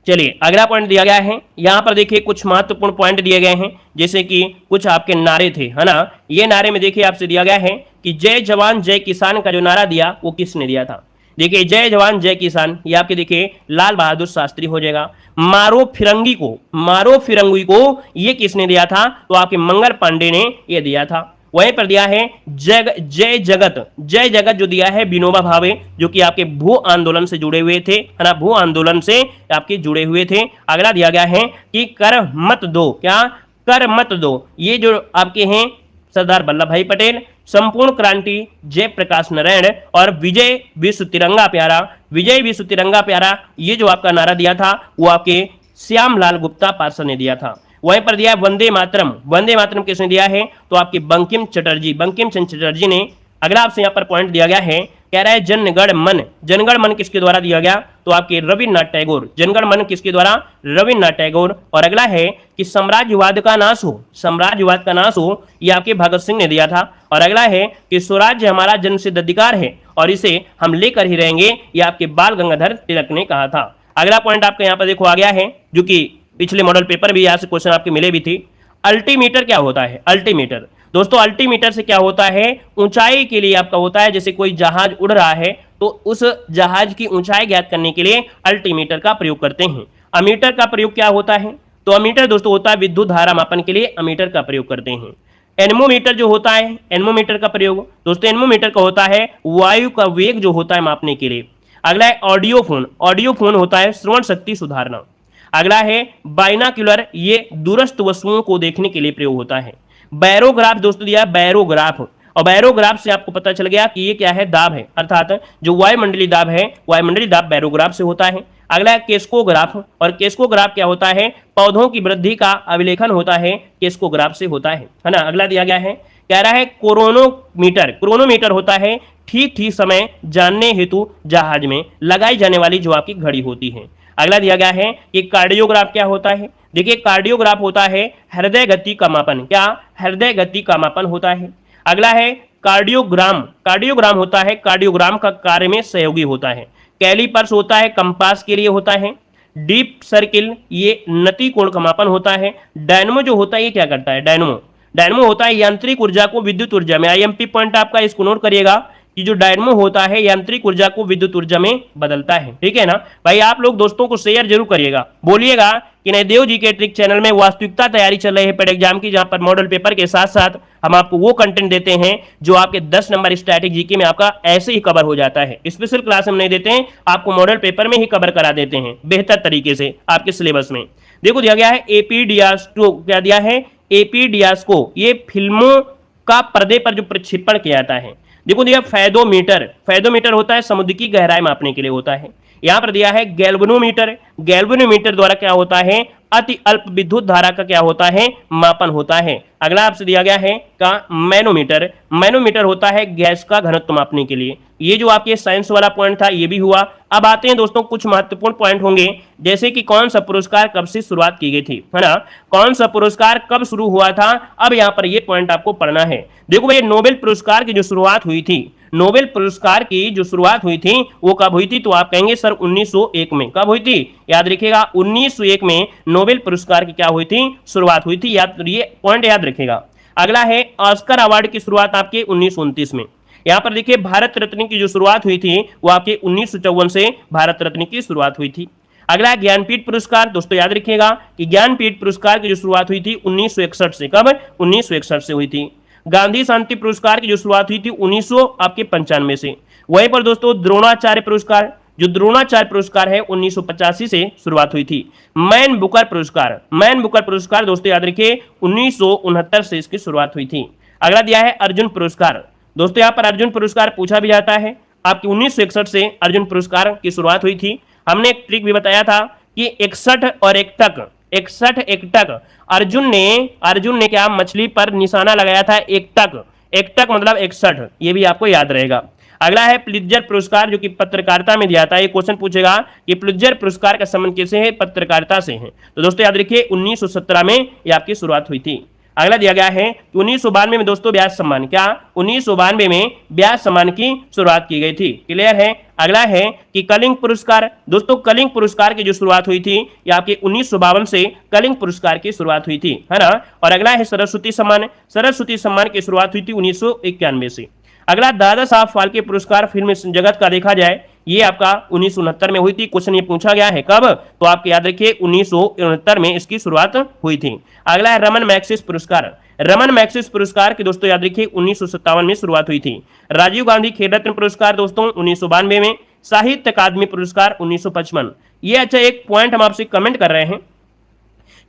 चलिए अगला पॉइंट दिया गया है, यहां पर देखिए कुछ महत्वपूर्ण पॉइंट दिए गए हैं, जैसे कि कुछ आपके नारे थे, है ना। ये नारे में देखिए आपसे दिया गया है कि जय जवान जय किसान का जो नारा दिया वो किसने दिया था। देखिए जय जवान जय किसान ये आपके देखिए लाल बहादुर शास्त्री हो जाएगा। मारो फिरंगी को, मारो फिरंगी को ये किसने दिया था, तो आपके मंगल पांडे ने ये दिया था। वहीं पर दिया है जय जगत, जय जगत जो दिया है विनोबा भावे, जो कि आपके भू आंदोलन से जुड़े हुए थे, है ना, भू आंदोलन से आपके जुड़े हुए थे। अगला दिया गया है कि कर मत दो, क्या कर मत दो, ये जो आपके हैं सरदार वल्लभ भाई पटेल, संपूर्ण क्रांति जयप्रकाश नारायण और विजय विश्व तिरंगा प्यारा, विजय विश्व तिरंगा प्यारा ये जो आपका नारा दिया था वो आपके श्यामलाल गुप्ता पार्षद ने दिया था। वहीं पर दिया वंदे मातरम, वंदे मातरम किसने दिया है, तो आपके बंकिम चटर्जी, बंकिम चंद्र चटर्जी ने। अगला आपसे यहाँ पर पॉइंट दिया गया है, कह रहा है जनगण मन, जनगण मन किसके द्वारा दिया गया, तो आपके रविन्द्रनाथ टैगोर, जनगण मन किसके द्वारा, रविन्द्रनाथ टैगोर। और अगला है कि साम्राज्यवाद का नाश हो, साम्राज्यवाद का नाश हो ये आपके भगत सिंह ने दिया था। और अगला है कि स्वराज्य हमारा जन्मसिद्ध अधिकार है और इसे हम लेकर ही रहेंगे, ये आपके बाल गंगाधर तिलक ने कहा था। अगला पॉइंट आपका यहाँ पर देखो आ गया है, जो कि पिछले मॉडल पेपर भी यहाँ से क्वेश्चन आपके मिले भी थी। अल्टीमीटर क्या होता है, अल्टीमीटर दोस्तों अल्टीमीटर से क्या होता है, ऊंचाई के लिए आपका होता है, जैसे कोई जहाज उड़ रहा है तो उस जहाज की ऊंचाई ज्ञात करने के लिए अल्टीमीटर का प्रयोग करते हैं। अमीटर का प्रयोग क्या होता है, तो अमीटर दोस्तों होता है विद्युत धारा मापन के लिए अमीटर का प्रयोग करते हैं। एनमोमीटर जो होता है, एनमोमीटर का प्रयोग दोस्तों एनमोमीटर का होता है वायु का वेग जो होता है मापने के लिए। अगला है ऑडियो फोन, ऑडियो फोन होता है श्रवण शक्ति सुधारना। अगला है बाइनाक्यूलर, ये दूरस्थ वस्तुओं को देखने के लिए प्रयोग होता है। बैरोग्राफ दोस्तों दिया बैरोग्राफ, और बैरोग्राफ से आपको पता चल गया कि ये क्या है, दाब है, अर्थात जो वायुमंडलीय दाब है वायुमंडलीय दाब बैरोग्राफ से होता है। अगला है केस्कोग्राफ, और केस्कोग्राफ क्या होता है, पौधों की वृद्धि का अभिलेखन होता है, केस्कोग्राफ से होता है ना। अगला दिया गया है, कह रहा है क्रोनोमीटर, क्रोनोमीटर होता है ठीक ठीक समय जानने हेतु जहाज में लगाई जाने वाली जो आपकी घड़ी होती है। अगला दिया गया है कि कार्डियोग्राफ क्या होता है, देखिए कार्डियोग्राफ होता है हृदय गति का मापन, क्या हृदय गति का मापन होता है। अगला है कार्डियोग्राम, कार्डियोग्राम होता है कार्डियोग्राम का कार्य में सहयोगी होता है। कैलिपर्स होता है कंपास के लिए होता है। डीप सर्किल ये नति कोण का मापन होता है। डायनमो जो होता है ये क्या करता है, डायनमो, डायनमो होता है यांत्रिक ऊर्जा को विद्युत ऊर्जा में, आईएमपी पॉइंट आपका इसको नोट करिएगा कि जो डायनमो होता है यांत्रिक ऊर्जा को विद्युत ऊर्जा में बदलता है। ठीक है ना भाई, आप लोग दोस्तों को शेयर जरूर करिएगा, बोलिएगा कि नहीं देव जी के ट्रिक चैनल में वास्तविकता तैयारी चल रही है पेड एग्जाम की, जहां पर मॉडल पेपर के साथ साथ हम आपको वो कंटेंट देते हैं जो आपके 10 नंबर स्टैटिक जीके में आपका ऐसे ही कवर हो जाता है। स्पेशल क्लास हम नहीं देते हैं, आपको मॉडल पेपर में ही कवर करा देते हैं बेहतर तरीके से आपके सिलेबस में। देखो दिया गया है एपीडियास्को, क्या दिया है, एपीडियास्को, ये फिल्मों का पर्दे पर जो प्रक्षेपण किया जाता है। देखो दिया फैदोमीटर, फैदोमीटर होता है समुद्र की गहराई मापने के लिए होता है। यहां पर दिया है गैल्वेनोमीटर, गैल्वेनोमीटर द्वारा क्या होता है, अति अल्प विद्युत धारा का क्या होता है, मापन होता है। अगला आपसे दिया गया है का मैनोमीटर, मैनोमीटर होता है गैस का घनत्व मापने के लिए। ये जो आपके साइंस वाला पॉइंट था ये भी हुआ। अब आते हैं दोस्तों कुछ महत्वपूर्ण पॉइंट होंगे, जैसे कि कौन सा पुरस्कार कब से शुरुआत की गई थी, है ना, कौन सा पुरस्कार कब शुरू हुआ था। अब यहाँ पर ये पॉइंट आपको पढ़ना है। देखो भाई नोबेल पुरस्कार की जो शुरुआत हुई थी, नोबेल पुरस्कार की जो शुरुआत हुई थी वो कब हुई थी, तो आप कहेंगे सर 1901 में। कब हुई थी, याद रखिएगा 1901 में नोबेल पुरस्कार की क्या हुई थी, शुरुआत हुई थी, याद, ये पॉइंट याद रखिएगा। अगला है ऑस्कर अवार्ड की शुरुआत आपके 1929 में। यहां पर देखिए भारत रत्न की जो शुरुआत हुई थी वो आपके 1954 से भारत रत्न की शुरुआत हुई थी। अगला ज्ञानपीठ पुरस्कार, दोस्तों याद रखिएगा कि ज्ञानपीठ पुरस्कार की जो शुरुआत हुई थी 1961 से। कब, 1961 से हुई थी। गांधी शांति पुरस्कार की जो शुरुआत हुई थी 1995 से। वहीं पर दोस्तों द्रोणाचार्य पुरस्कार, जो द्रोणाचार्य पुरस्कार है 1985 से शुरुआत हुई थी। मैन बुकर पुरस्कार, मैन बुकर पुरस्कार दोस्तों याद रखिए 1969 से इसकी शुरुआत हुई थी। अगला दिया है अर्जुन पुरस्कार, दोस्तों यहाँ पर अर्जुन पुरस्कार पूछा भी जाता है। आपकी 1961 से अर्जुन पुरस्कार की शुरुआत हुई थी। हमने एक ट्रिक भी बताया था कि 61 और 61 अर्जुन ने क्या मछली पर निशाना लगाया था, एकटक मतलब 61, ये भी आपको याद रहेगा। अगला है प्लित्जर पुरस्कार, जो कि पत्रकारिता में दिया था। ये क्वेश्चन पूछेगा कि प्लित्जर पुरस्कार का संबंध किससे है, पत्रकारिता से है। तो दोस्तों याद रखिए 1917 में ये आपकी शुरुआत हुई थी। अगला दिया गया है 1992 में दोस्तों ब्यास सम्मान, क्या 1992 में ब्यास सम्मान की शुरुआत की गई थी। क्लियर है। अगला है कि कलिंग पुरस्कार, दोस्तों कलिंग पुरस्कार की जो शुरुआत हुई थी ये आपके 1952 से कलिंग पुरस्कार की शुरुआत हुई थी, है ना। और अगला है सरस्वती सम्मान, सरस्वती सम्मान की शुरुआत हुई थी 1991 से। अगला दादा साहब फाल्के पुरस्कार फिल्म जगत का देखा जाए ये आपका 1969 में हुई थी। क्वेश्चन ये पूछा गया है कब, तो आपके याद रखिए 1969 में इसकी शुरुआत हुई थी। अगला है रमन मैग्सेसे पुरस्कार, रमन मैग्सेसे पुरस्कार की दोस्तों याद रखिए 1957 में शुरुआत हुई थी। राजीव गांधी खेल रत्न पुरस्कार दोस्तों 1992 में। साहित्य अकादमी पुरस्कार 1955। ये अच्छा एक पॉइंट हम आपसे कमेंट कर रहे हैं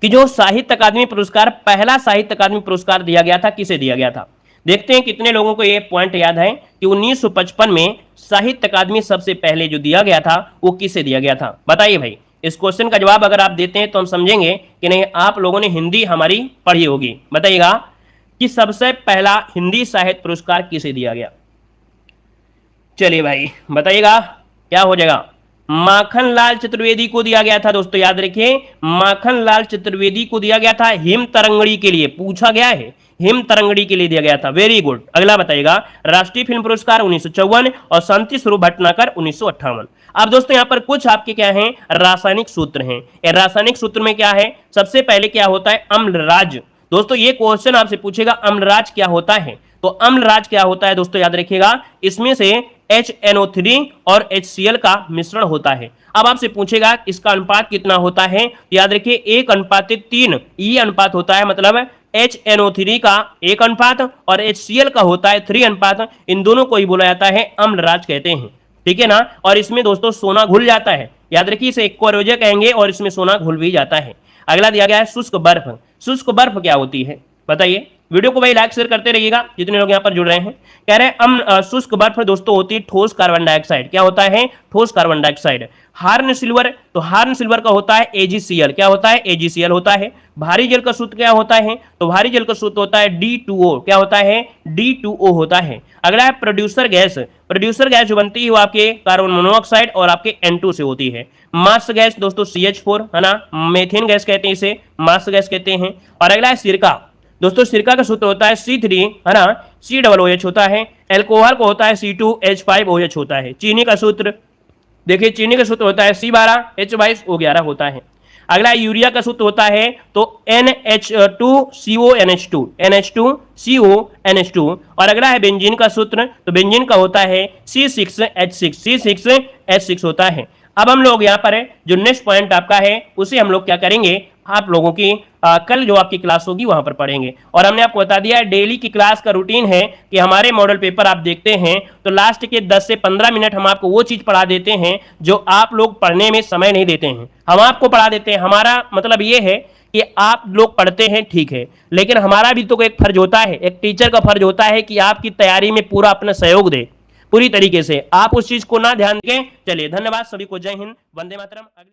कि जो साहित्य अकादमी पुरस्कार, पहला साहित्य अकादमी पुरस्कार दिया गया था, किसे दिया गया था। देखते हैं कितने लोगों को ये पॉइंट याद है कि 1955 में साहित्य अकादमी सबसे पहले जो दिया गया था वो किसे दिया गया था, बताइए भाई। इस क्वेश्चन का जवाब अगर आप देते हैं तो हम समझेंगे कि नहीं आप लोगों ने हिंदी हमारी पढ़ी होगी। बताइएगा कि सबसे पहला हिंदी साहित्य पुरस्कार किसे दिया गया। चलिए भाई बताइएगा क्या हो जाएगा। माखनलाल चतुर्वेदी को दिया गया था दोस्तों, याद रखिए माखनलाल चतुर्वेदी को दिया गया था हिम तरंगड़ी के लिए, पूछा गया है हिम तरंगड़ी के लिए दिया गया था। Very good. अगला बताइएगा राष्ट्रीय फिल्म पुरस्कार 1954 और शांति स्वरूप भटनागर 1958। अब दोस्तों यहाँ पर कुछ आपके क्या हैं, रासायनिक सूत्र हैं। रासायनिक सूत्र में क्या है, सबसे पहले क्या होता है, अम्लराज। दोस्तों ये क्वेश्चन आपसे पूछेगा अम्लराज क्या होता है, तो अम्लराज क्या होता है दोस्तों याद रखिएगा, इसमें से HNO3 और HCl का मिश्रण होता है। अब आपसे पूछेगा इसका अनुपात कितना होता है, याद रखिए 1:3 ये अनुपात होता है, मतलब HNO3 का 1 अनुपात और HCl का होता है 3 अनुपात। इन दोनों को ही बोला जाता है अम्लराज कहते हैं, ठीक है ना। और इसमें दोस्तों सोना घुल जाता है, याद रखिए इसे एक्वारोजा कहेंगे और इसमें सोना घुल भी जाता है। अगला दिया गया है शुष्क बर्फ। शुष्क बर्फ क्या होती है बताइए। वीडियो को भाई लाइक शेयर करते रहिएगा जितने लोग यहाँ पर जुड़ रहे हैं। कह रहे हैं शुष्क बर्फ दोस्तों होती है ठोस कार्बन डाइऑक्साइड। क्या होता है, ठोस कार्बन डाइऑक्साइड। हार्न सिल्वर, तो हार्न सिल्वर का होता है AgCl। क्या होता है, AgCl होता है। भारी जल का सूत्र क्या होता है, तो भारी जल का सूत्र होता है D2O। क्या होता है, D2O होता है। अगला है प्रोड्यूसर गैस। प्रोड्यूसर गैस जो बनती है वो आपके कार्बन मोनोऑक्साइड और आपके N2 से होती है। मास्क गैस दोस्तों CH4 है ना, मेथेन गैस कहते हैं इसे, मास्क गैस कहते हैं। और अगला है सिरका। दोस्तों सिरका का सूत्र होता है C3, है ना, COOH होता है। एल्कोहल को होता है C2H5OH होता है। चीनी का सूत्र देखिए, चीनी का सूत्र होता है C12H22O11 होता है। अगला यूरिया का सूत्र होता है तो NH2CONH2 NH2CONH2। और अगला है बेंजीन का सूत्र, तो बेंजीन का होता है C6H6 होता है। अब हम लोग यहाँ पर जो नेक्स्ट पॉइंट आपका है उसे हम लोग क्या करेंगे, आप लोगों की कल जो आपकी क्लास होगी वहां पर पढ़ेंगे। और हमने आपको बता दिया है डेली की क्लास का रूटीन है कि हमारे मॉडल पेपर आप देखते हैं तो लास्ट के 10 से 15 मिनट हम आपको वो चीज पढ़ा देते हैं जो आप लोग पढ़ने में समय नहीं देते हैं, हम आपको पढ़ा देते हैं। हमारा मतलब ये है कि आप लोग पढ़ते हैं ठीक है, लेकिन हमारा भी तो एक फर्ज होता है, एक टीचर का फर्ज होता है कि आपकी तैयारी में पूरा अपना सहयोग दे पूरी तरीके से। आप उस चीज को ना ध्यान दें। चलिए धन्यवाद सभी को, जय हिंद, वंदे मातरम।